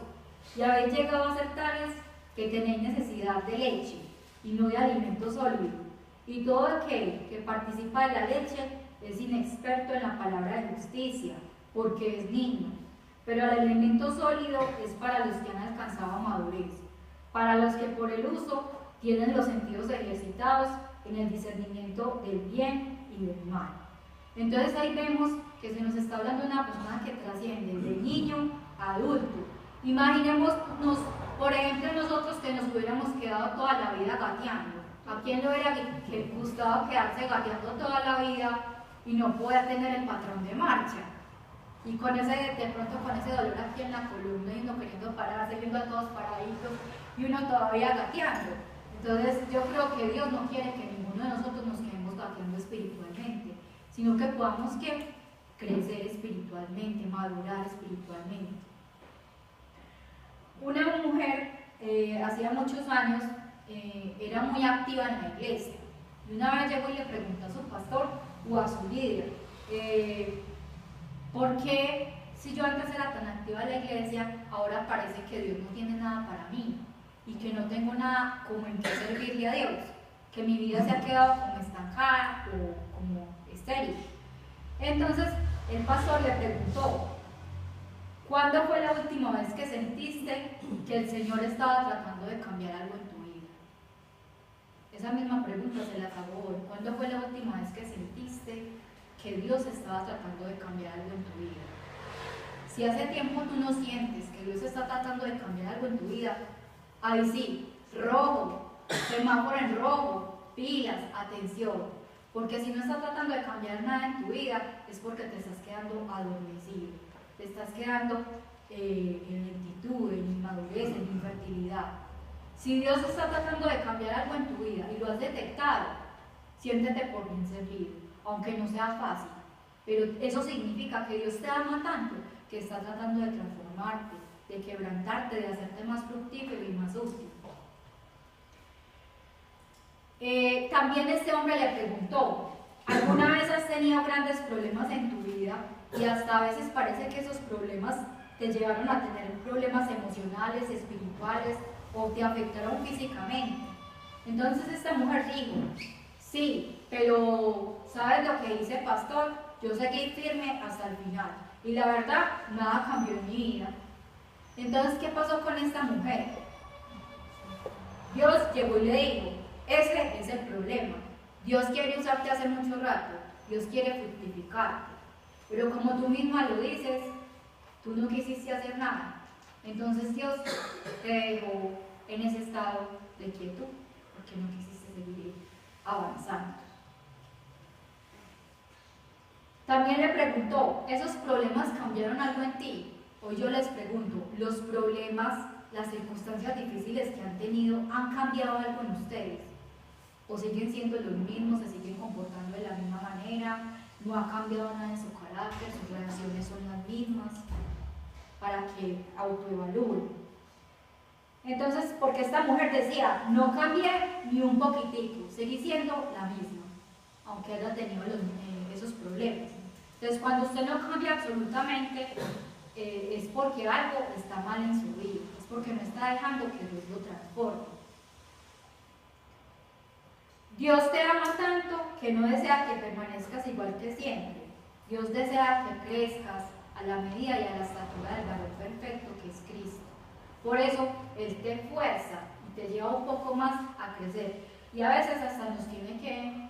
Y habéis llegado a ser tales que tenéis necesidad de leche y no de alimento sólido. Y todo aquel que participa de la leche es inexperto en la palabra de justicia, porque es niño. Pero el alimento sólido es para los que han alcanzado madurez, para los que por el uso tienen los sentidos ejercitados en el discernimiento del bien y del mal. Entonces ahí vemos que se nos está hablando de una persona que trasciende de niño a adulto. Imaginémonos, por ejemplo, nosotros que nos hubiéramos quedado toda la vida gateando. ¿A quién le hubiera gustado quedarse gateando toda la vida y no poder tener el patrón de marcha? Y con ese, de pronto con ese dolor aquí en la columna y no queriendo pararse, viendo a todos paraditos y uno todavía gateando. Entonces yo creo que Dios no quiere que ninguno de nosotros nos quedemos gateando espiritualmente, sino que podamos crecer espiritualmente, madurar espiritualmente. Una mujer hacía muchos años, era muy activa en la iglesia. Y una vez llegó y le preguntó a su pastor o a su líder, ¿por qué si yo antes era tan activa en la iglesia, ahora parece que Dios no tiene nada para mí y que no tengo nada como en qué servirle a Dios? Que mi vida se ha quedado como estancada o como estéril. Entonces el pastor le preguntó, ¿cuándo fue la última vez que sentiste que el Señor estaba tratando de cambiar algo en tu vida? Esa misma pregunta se la hago hoy. ¿Cuándo fue la última vez que sentiste que Dios estaba tratando de cambiar algo en tu vida? Si hace tiempo tú no sientes que Dios está tratando de cambiar algo en tu vida, ahí sí, rojo, semáforo en rojo, pilas, atención. Porque si no está tratando de cambiar nada en tu vida, es porque te estás quedando adormecido, te estás quedando en lentitud, en inmadurez, en infertilidad. Si Dios está tratando de cambiar algo en tu vida y lo has detectado, siéntete por bien servido, aunque no sea fácil. Pero eso significa que Dios te ama tanto que está tratando de transformarte, de quebrantarte, de hacerte más fructífero y más útil. También este hombre le preguntó, ¿alguna vez has tenido grandes problemas en tu vida y hasta a veces parece que esos problemas te llevaron a tener problemas emocionales, espirituales o te afectaron físicamente? Entonces esta mujer dijo, sí, pero ¿sabes lo que dice el pastor? Yo seguí firme hasta el final y la verdad nada cambió en mi vida. Entonces, ¿qué pasó con esta mujer? Dios llegó y le dijo, ese es el problema. Dios quiere usarte hace mucho rato, Dios quiere fructificarte, pero como tú misma lo dices, tú no quisiste hacer nada. Entonces Dios te dejó en ese estado de quietud, porque no quisiste seguir avanzando. También le preguntó, ¿esos problemas cambiaron algo en ti? Hoy yo les pregunto, ¿los problemas, las circunstancias difíciles que han tenido, han cambiado algo en ustedes? ¿O siguen siendo los mismos, se siguen comportando de la misma manera? ¿No ha cambiado nada en su carácter, sus reacciones son las mismas? Para que autoevalúen. Entonces, porque esta mujer decía, no cambié ni un poquitico, seguí siendo la misma, aunque haya tenido esos problemas. Entonces, cuando usted no cambia absolutamente, es porque algo está mal en su vida, es porque no está dejando que Dios lo transforme. Dios te ama tanto que no desea que permanezcas igual que siempre. Dios desea que crezcas a la medida y a la estatura del varón perfecto que es Cristo. Por eso Él te fuerza y te lleva un poco más a crecer. Y a veces hasta nos tiene que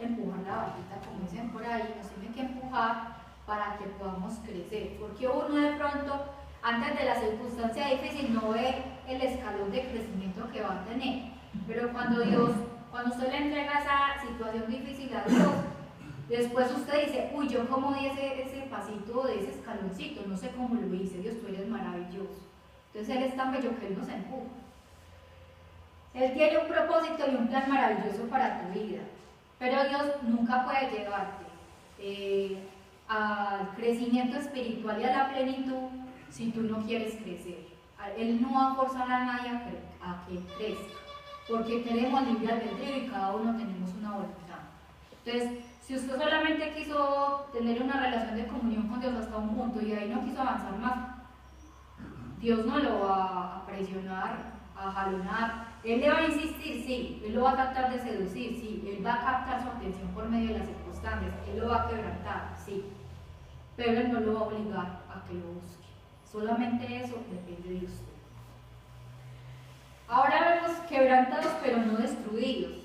empujar la vaquita, como dicen por ahí, nos tiene que empujar para que podamos crecer. Porque uno de pronto, antes de la circunstancia difícil, no ve el escalón de crecimiento que va a tener. Pero cuando usted le entrega esa situación difícil a Dios, después usted dice, uy, yo como di ese pasito de ese escaloncito, no sé cómo lo hice, Dios, tú eres maravilloso. Entonces Él es tan bello que Él nos empuja. Él tiene un propósito y un plan maravilloso para tu vida, pero Dios nunca puede llevarte al crecimiento espiritual y a la plenitud si tú no quieres crecer. Él no va a forzar a nadie a que crezca, porque tenemos libre albedrío y cada uno tenemos una voluntad. Entonces, si usted solamente quiso tener una relación de comunión con Dios hasta un punto y ahí no quiso avanzar más, Dios no lo va a presionar, a jalonar. Él le va a insistir, sí. Él lo va a tratar de seducir, sí. Él va a captar su atención por medio de las circunstancias. Él lo va a quebrantar, sí. Pero Él no lo va a obligar a que lo busque. Solamente eso depende de usted. Ahora vemos quebrantados pero no destruidos.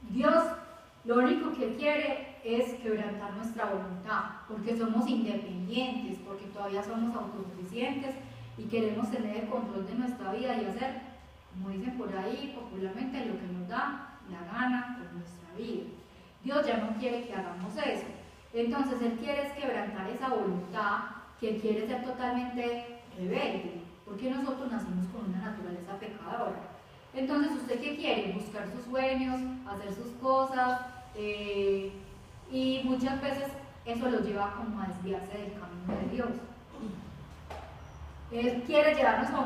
Dios lo único que quiere es quebrantar nuestra voluntad, porque somos independientes, porque todavía somos autosuficientes y queremos tener el control de nuestra vida y hacer, como dicen por ahí popularmente, lo que nos da la gana con nuestra vida. Dios ya no quiere que hagamos eso. Entonces Él quiere es quebrantar esa voluntad que quiere ser totalmente rebelde, porque nosotros nacimos con una naturaleza pecadora. Entonces, ¿usted qué quiere? Buscar sus sueños, hacer sus cosas, y muchas veces eso lo lleva como a desviarse del camino de Dios. Él quiere llevarnos a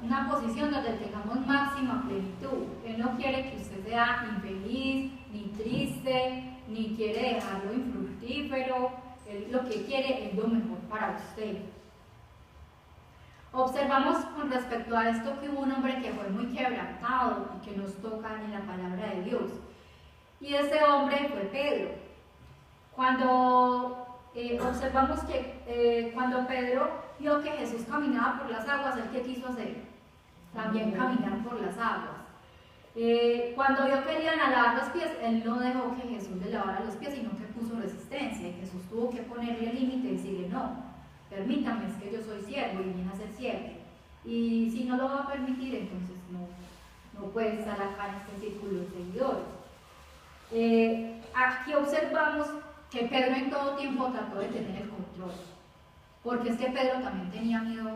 una posición donde tengamos máxima plenitud. Él no quiere que usted sea infeliz, ni triste, ni quiere dejarlo infructífero. Él lo que quiere es lo mejor para usted. Observamos con respecto a esto que hubo un hombre que fue muy quebrantado y que nos toca en la palabra de Dios. Y ese hombre fue Pedro. Cuando observamos que cuando Pedro vio que Jesús caminaba por las aguas, ¿él qué quiso hacer? También caminar por las aguas. Cuando vio que iban a lavar los pies, él no dejó que Jesús le lavara los pies, sino que puso resistencia, y Jesús tuvo que ponerle límite y decirle: no, permítame, es que yo soy siervo y vine a ser siervo. Y si no lo va a permitir, entonces no puede estar acá en este círculo de seguidores. Aquí observamos que Pedro en todo tiempo trató de tener el control, porque es que Pedro también tenía miedo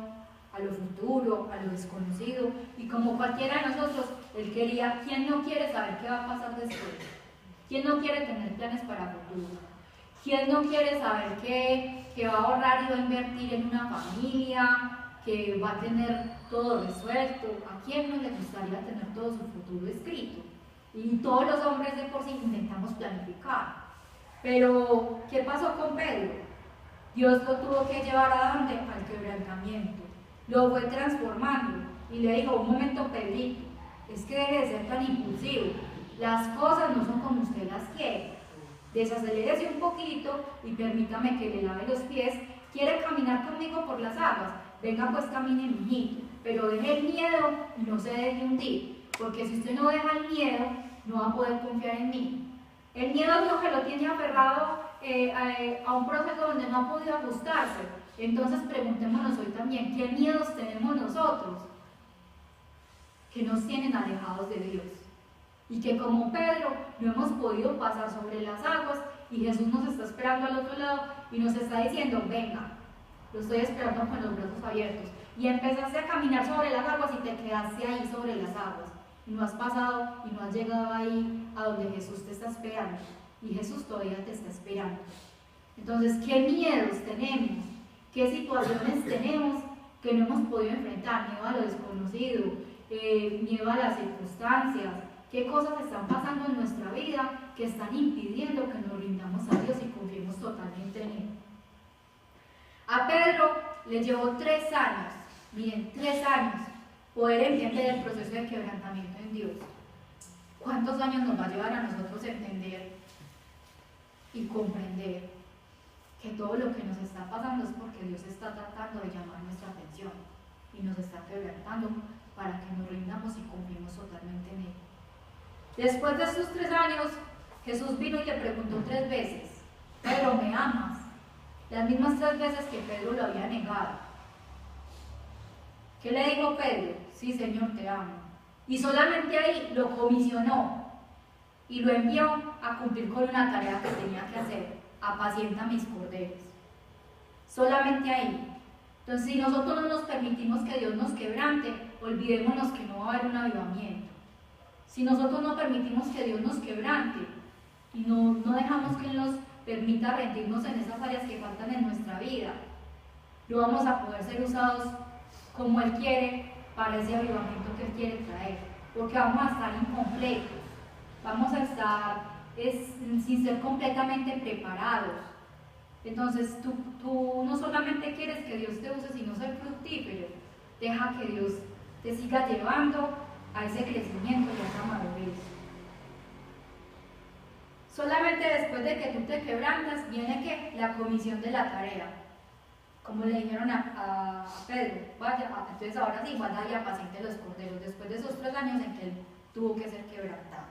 a lo futuro, a lo desconocido, y como cualquiera de nosotros, él quería. ¿Quién no quiere saber qué va a pasar después? ¿Quién no quiere tener planes para el futuro? ¿Quién no quiere saber que va a ahorrar y va a invertir en una familia, que va a tener todo resuelto? ¿A quién no le gustaría tener todo su futuro escrito? Y todos los hombres de por sí intentamos planificar. Pero, ¿qué pasó con Pedro? Dios lo tuvo que llevar a donde? Al quebrantamiento. Lo fue transformando y le dijo: un momento, Pedrito, es que deje de ser tan impulsivo. Las cosas no son como usted las quiere. Desacelérese un poquito y permítame que le lave los pies. ¿Quiere caminar conmigo por las aguas? Venga, pues camine, mijito, pero deje el miedo y no se deje hundir, porque si usted no deja el miedo, no va a poder confiar en mí. El miedo es lo que lo tiene aferrado a un proceso donde no ha podido ajustarse. Entonces preguntémonos hoy también: ¿qué miedos tenemos nosotros que nos tienen alejados de Dios? Y que como Pedro no hemos podido pasar sobre las aguas, y Jesús nos está esperando al otro lado y nos está diciendo: venga, lo estoy esperando con los brazos abiertos. Y empezaste a caminar sobre las aguas y te quedaste ahí sobre las aguas. Y no has pasado y no has llegado ahí a donde Jesús te está esperando. Y Jesús todavía te está esperando. Entonces, ¿qué miedos tenemos? ¿Qué situaciones tenemos que no hemos podido enfrentar? Miedo a lo desconocido, miedo a las circunstancias. ¿Qué cosas están pasando en nuestra vida que están impidiendo que nos rindamos a Dios y confiemos totalmente en Él? A Pedro le llevó 3 años, miren, 3 años, poder entender el proceso de quebrantamiento en Dios. ¿Cuántos años nos va a llevar a nosotros entender y comprender que todo lo que nos está pasando es porque Dios está tratando de llamar nuestra atención y nos está quebrantando para que nos rindamos y confiemos totalmente en Él? Después de estos 3 años, Jesús vino y le preguntó 3 veces: Pedro, ¿me amas? Las mismas 3 veces que Pedro lo había negado. ¿Qué le dijo Pedro? Sí, Señor, te amo. Y solamente ahí lo comisionó y lo envió a cumplir con una tarea que tenía que hacer: apacienta mis corderos. Solamente ahí. Entonces, si nosotros no nos permitimos que Dios nos quebrante, olvidémonos que no va a haber un avivamiento. Si nosotros no permitimos que Dios nos quebrante y no dejamos que Él nos permita rendirnos en esas áreas que faltan en nuestra vida, no vamos a poder ser usados como Él quiere para ese avivamiento que Él quiere traer, porque vamos a estar incompletos, vamos a estar sin ser completamente preparados. Entonces tú no solamente quieres que Dios te use, sino ser fructífero. Deja que Dios te siga llevando a ese crecimiento y a esa madurez. Solamente después de que tú te quebrantas viene que la comisión de la tarea, como le dijeron a Pedro: vaya, entonces ahora sí, vaya y apaciente los corderos, después de esos 3 años en que él tuvo que ser quebrantado.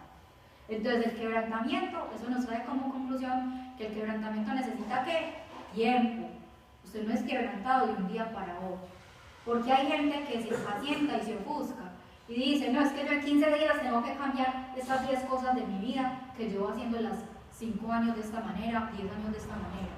Entonces el quebrantamiento, eso nos trae como conclusión que el quebrantamiento necesita ¿qué? Tiempo. Usted no es quebrantado de un día para otro, porque hay gente que se impacienta y se ofusca y dice: no, es que yo en 15 días tengo que cambiar estas 10 cosas de mi vida que llevo haciendo las 5 años de esta manera, 10 años de esta manera.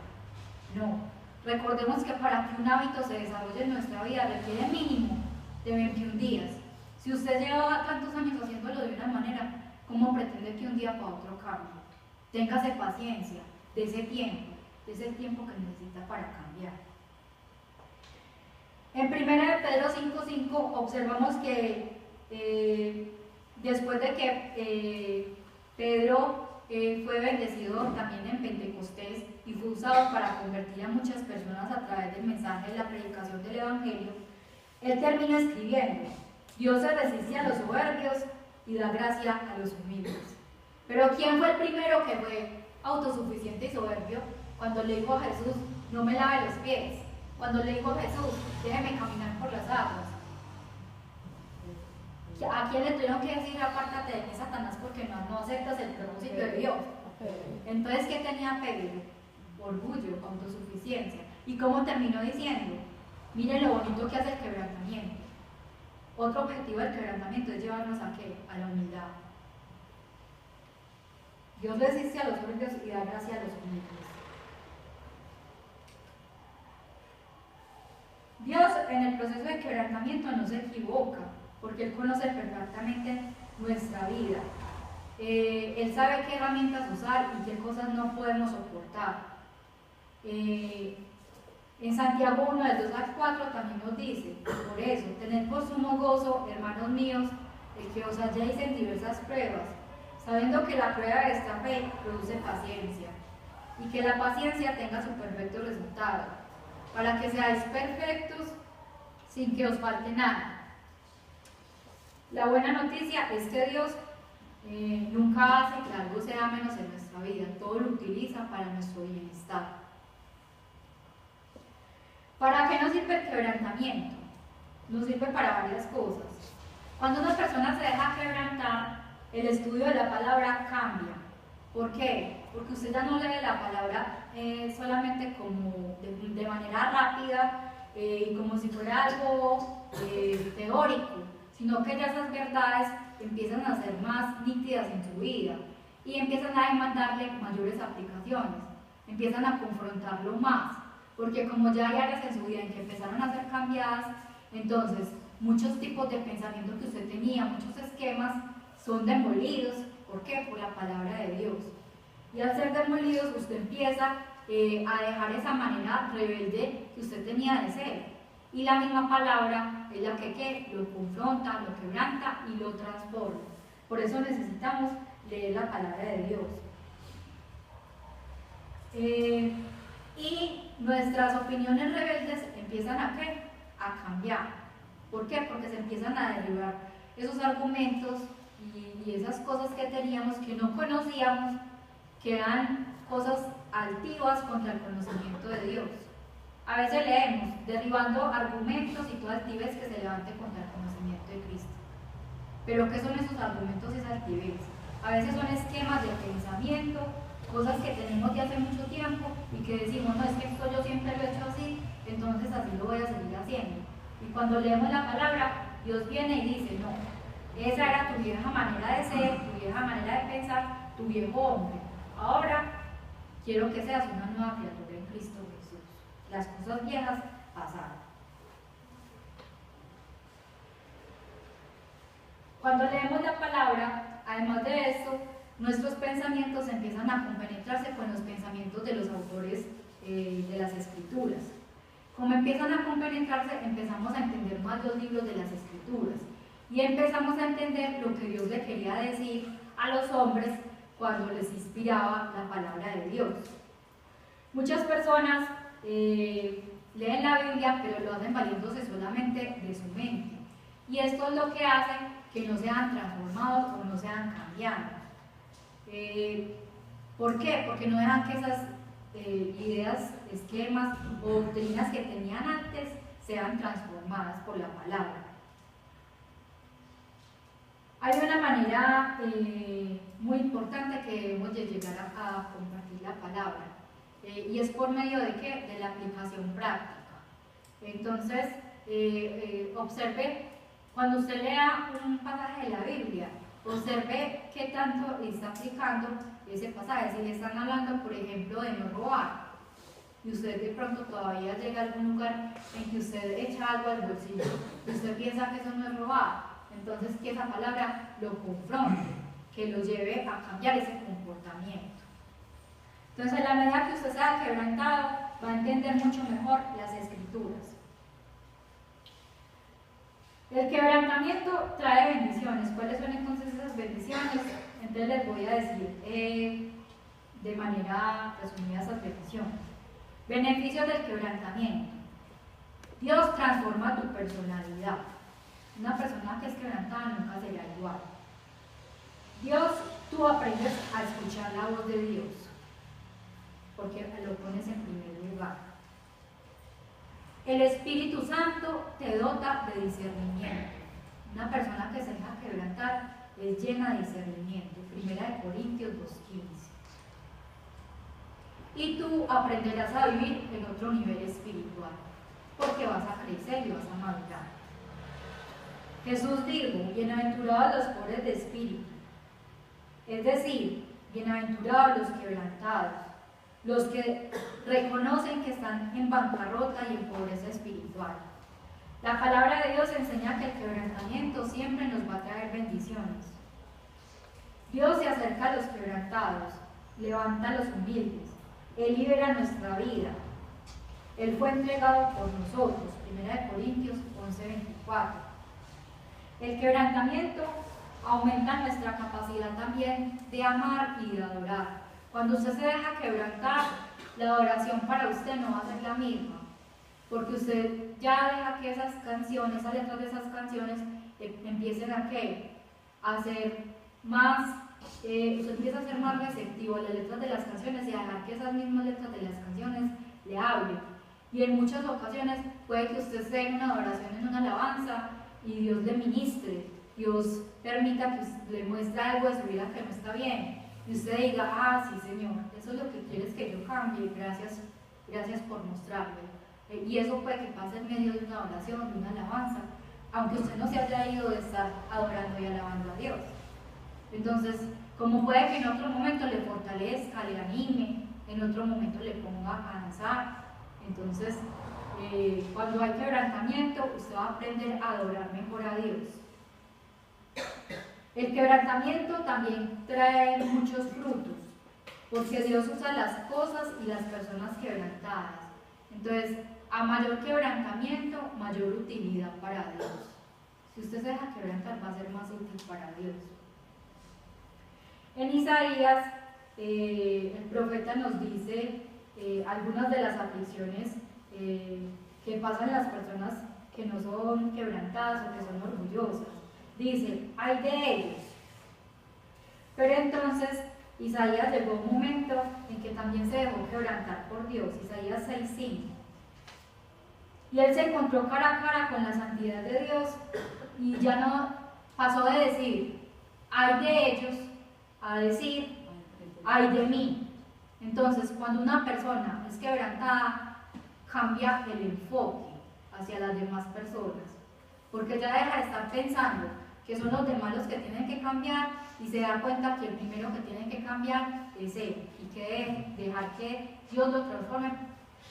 No, recordemos que para que un hábito se desarrolle en nuestra vida requiere mínimo de 21 días. Si usted llevaba tantos años haciéndolo de una manera, ¿cómo pretende que un día para otro cambie? Téngase paciencia, de ese tiempo que necesita para cambiar. En 1 Pedro 5:5 observamos que después de que Pedro fue bendecido también en Pentecostés y fue usado para convertir a muchas personas a través del mensaje de la predicación del Evangelio, él termina escribiendo: Dios se resiste a los soberbios y da gracia a los humildes. Pero ¿quién fue el primero que fue autosuficiente y soberbio? Cuando le dijo a Jesús: no me lave los pies. Cuando le dijo a Jesús: déjeme caminar por las aguas. ¿A quién le tuvieron que decir: apártate de mí, Satanás, porque no aceptas el propósito de Dios? Entonces, ¿qué tenía Pedro? Orgullo, autosuficiencia. ¿Y cómo terminó diciendo? Miren lo bonito que hace el quebrantamiento. Otro objetivo del quebrantamiento es llevarnos ¿a qué? A la humildad. Dios resiste a los soberbios y da gracia a los humildes. Dios en el proceso de quebrantamiento no se equivoca, porque Él conoce perfectamente nuestra vida. Él sabe qué herramientas usar y qué cosas no podemos soportar. En Santiago 1, del 2 al 4 también nos dice: por eso, tened por sumo gozo, hermanos míos, el que os halléis en diversas pruebas, sabiendo que la prueba de esta fe produce paciencia, y que la paciencia tenga su perfecto resultado, para que seáis perfectos sin que os falte nada. La buena noticia es que Dios nunca hace que algo sea menos en nuestra vida, todo lo utiliza para nuestro bienestar. ¿Para qué nos sirve el quebrantamiento? Nos sirve para varias cosas. Cuando una persona se deja quebrantar, el estudio de la palabra cambia. ¿Por qué? Porque usted ya no lee la palabra solamente como de manera rápida y como si fuera algo teórico, sino que ya esas verdades empiezan a ser más nítidas en su vida y empiezan a demandarle mayores aplicaciones, empiezan a confrontarlo más, porque como ya hay áreas en su vida en que empezaron a ser cambiadas, entonces muchos tipos de pensamientos que usted tenía, muchos esquemas, son demolidos. ¿Por qué? Por la palabra de Dios. Y al ser demolidos, usted empieza a dejar esa manera rebelde que usted tenía de ser. Y la misma palabra es la que lo confronta, lo quebranta y lo transforma. Por eso necesitamos leer la palabra de Dios. Y nuestras opiniones rebeldes empiezan ¿a qué? A cambiar. ¿Por qué? Porque se empiezan a derribar esos argumentos y esas cosas que teníamos que no conocíamos, que eran cosas altivas contra el conocimiento de Dios. A veces leemos: derribando argumentos y toda altivez que se levante contra el conocimiento de Cristo. Pero ¿qué son esos argumentos y esa altivez? A veces son esquemas de pensamiento, cosas que tenemos de hace mucho tiempo y que decimos: no, es que esto yo siempre lo he hecho así, entonces así lo voy a seguir haciendo. Y cuando leemos la palabra, Dios viene y dice: no, esa era tu vieja manera de ser, tu vieja manera de pensar, tu viejo hombre. Ahora quiero que seas una nueva criatura en Cristo Jesús. Las cosas viejas pasaron. Cuando leemos la palabra, además de esto, nuestros pensamientos empiezan a compenetrarse con los pensamientos de los autores de las Escrituras. Como empiezan a compenetrarse, empezamos a entender más los libros de las Escrituras y empezamos a entender lo que Dios le quería decir a los hombres cuando les inspiraba la palabra de Dios. Muchas personas leen la Biblia, pero lo hacen valiéndose solamente de su mente. Y esto es lo que hace que no sean transformados o no sean cambiados. ¿Por qué? Porque no dejan que esas ideas, esquemas o doctrinas que tenían antes sean transformadas por la palabra. Hay una manera muy importante que debemos de llegar a compartir la palabra y es por medio de ¿qué? De la aplicación práctica. Entonces, observe, cuando usted lea un pasaje de la Biblia, observe qué tanto está aplicando ese pasaje. Si le están hablando, por ejemplo, de no robar, y usted de pronto todavía llega a algún lugar en que usted echa algo al bolsillo y usted piensa que eso no es robar, entonces que esa palabra lo confronte, que lo lleve a cambiar ese comportamiento. Entonces, a la medida que usted sea quebrantado, va a entender mucho mejor las Escrituras. El quebrantamiento trae bendiciones. ¿Cuáles son entonces esas bendiciones? Entonces les voy a decir de manera resumida esas bendiciones. Beneficios del quebrantamiento. Dios transforma tu personalidad. Una persona que es quebrantada nunca será igual. Dios, tú aprendes a escuchar la voz de Dios, porque lo pones en primer lugar. El Espíritu Santo te dota de discernimiento. Una persona que se deja quebrantar es llena de discernimiento. 1 Corintios 2:15. Y tú aprenderás a vivir en otro nivel espiritual, porque vas a crecer y vas a madurar. Jesús dijo: bienaventurados los pobres de espíritu, es decir, bienaventurados los quebrantados, los que reconocen que están en bancarrota y en pobreza espiritual. La palabra de Dios enseña que el quebrantamiento siempre nos va a traer bendiciones. Dios se acerca a los quebrantados, levanta a los humildes, Él libera nuestra vida. Él fue entregado por nosotros. 1 Corintios 11:24. El quebrantamiento aumenta nuestra capacidad también de amar y de adorar. Cuando usted se deja quebrantar, la adoración para usted no va a ser la misma, porque usted ya deja que esas canciones, esas letras de esas canciones empiecen a ser más, usted empieza a ser más receptivo a las letras de las canciones y a dejar que esas mismas letras de las canciones le hablen. Y en muchas ocasiones puede que usted esté en una adoración, en una alabanza, y Dios le ministre, Dios permita que le muestre algo de su vida que no está bien, y usted diga: ah, sí, Señor, eso es lo que quieres que yo cambie, gracias por mostrarme. Y eso puede que pase en medio de una oración, de una alabanza, aunque usted no se haya ido de estar adorando y alabando a Dios. Entonces, como puede que en otro momento le fortalezca, le anime, en otro momento le ponga a danzar. Entonces, cuando hay quebrantamiento, usted va a aprender a adorar mejor a Dios. El quebrantamiento también trae muchos frutos, porque Dios usa las cosas y las personas quebrantadas. Entonces, a mayor quebrantamiento, mayor utilidad para Dios. Si usted se deja quebrantar, va a ser más útil para Dios. En Isaías, el profeta nos dice algunas de las aflicciones que pasan las personas que no son quebrantadas o que son orgullosas. Dice: ay de ellos. Pero entonces Isaías llegó a un momento en que también se dejó quebrantar por Dios. Isaías 6:5. Y él se encontró cara a cara con la santidad de Dios y ya no pasó de decir ay de ellos a decir ay de mí. Entonces, cuando una persona es quebrantada, cambia el enfoque hacia las demás personas, porque ya deja de estar pensando que son los demás los que tienen que cambiar y se da cuenta que el primero que tiene que cambiar es él, y que dejar que Dios lo transforme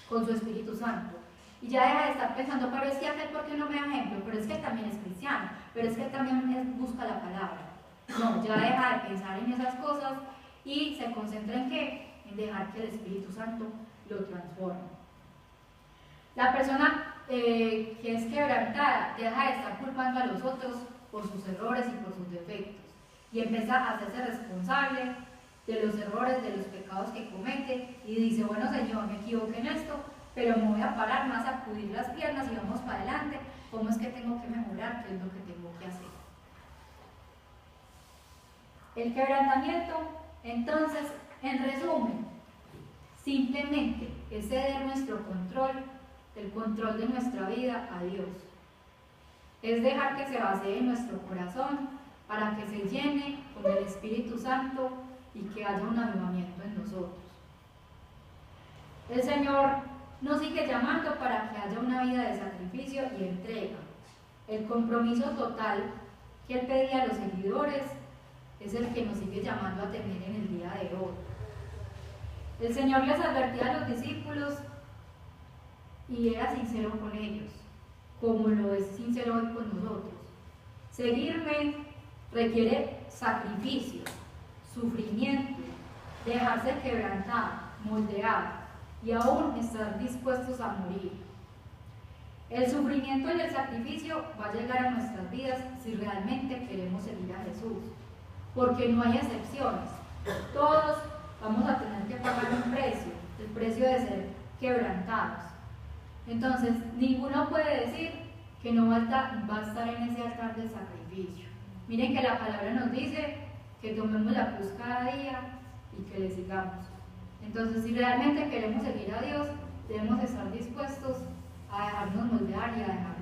con su Espíritu Santo. Y ya deja de estar pensando: pero es que aquel, ¿por qué no me da ejemplo? Pero es que él también es cristiano, pero es que él también busca la palabra. No, ya deja de pensar en esas cosas y se concentra en ¿qué? En dejar que el Espíritu Santo lo transforme. La persona que es quebrantada deja de estar culpando a los otros por sus errores y por sus defectos, y empieza a hacerse responsable de los errores, de los pecados que comete, y dice: bueno, Señor, me equivoqué en esto, pero me voy a parar, más a sacudir las piernas y vamos para adelante. ¿Cómo es que tengo que mejorar? ¿Qué es lo que tengo que hacer? El quebrantamiento, entonces, en resumen, simplemente es ceder nuestro control, el control de nuestra vida a Dios. Es dejar que se vacíe nuestro corazón para que se llene con el Espíritu Santo y que haya un avivamiento en nosotros. El Señor nos sigue llamando para que haya una vida de sacrificio y entrega. El compromiso total que Él pedía a los seguidores es el que nos sigue llamando a tener en el día de hoy. El Señor les advertía a los discípulos y era sincero con ellos, como lo es sincero hoy con nosotros. Seguirme requiere sacrificio, sufrimiento, dejarse quebrantar, moldear y aún estar dispuestos a morir. El sufrimiento y el sacrificio va a llegar a nuestras vidas si realmente queremos seguir a Jesús, porque no hay excepciones. Todos vamos a tener que pagar un precio, el precio de ser quebrantados. Entonces, ninguno puede decir que no va a estar en ese altar del sacrificio. Miren que la palabra nos dice que tomemos la cruz cada día y que le sigamos. Entonces, si realmente queremos seguir a Dios, debemos estar dispuestos a dejarnos moldear y a dejar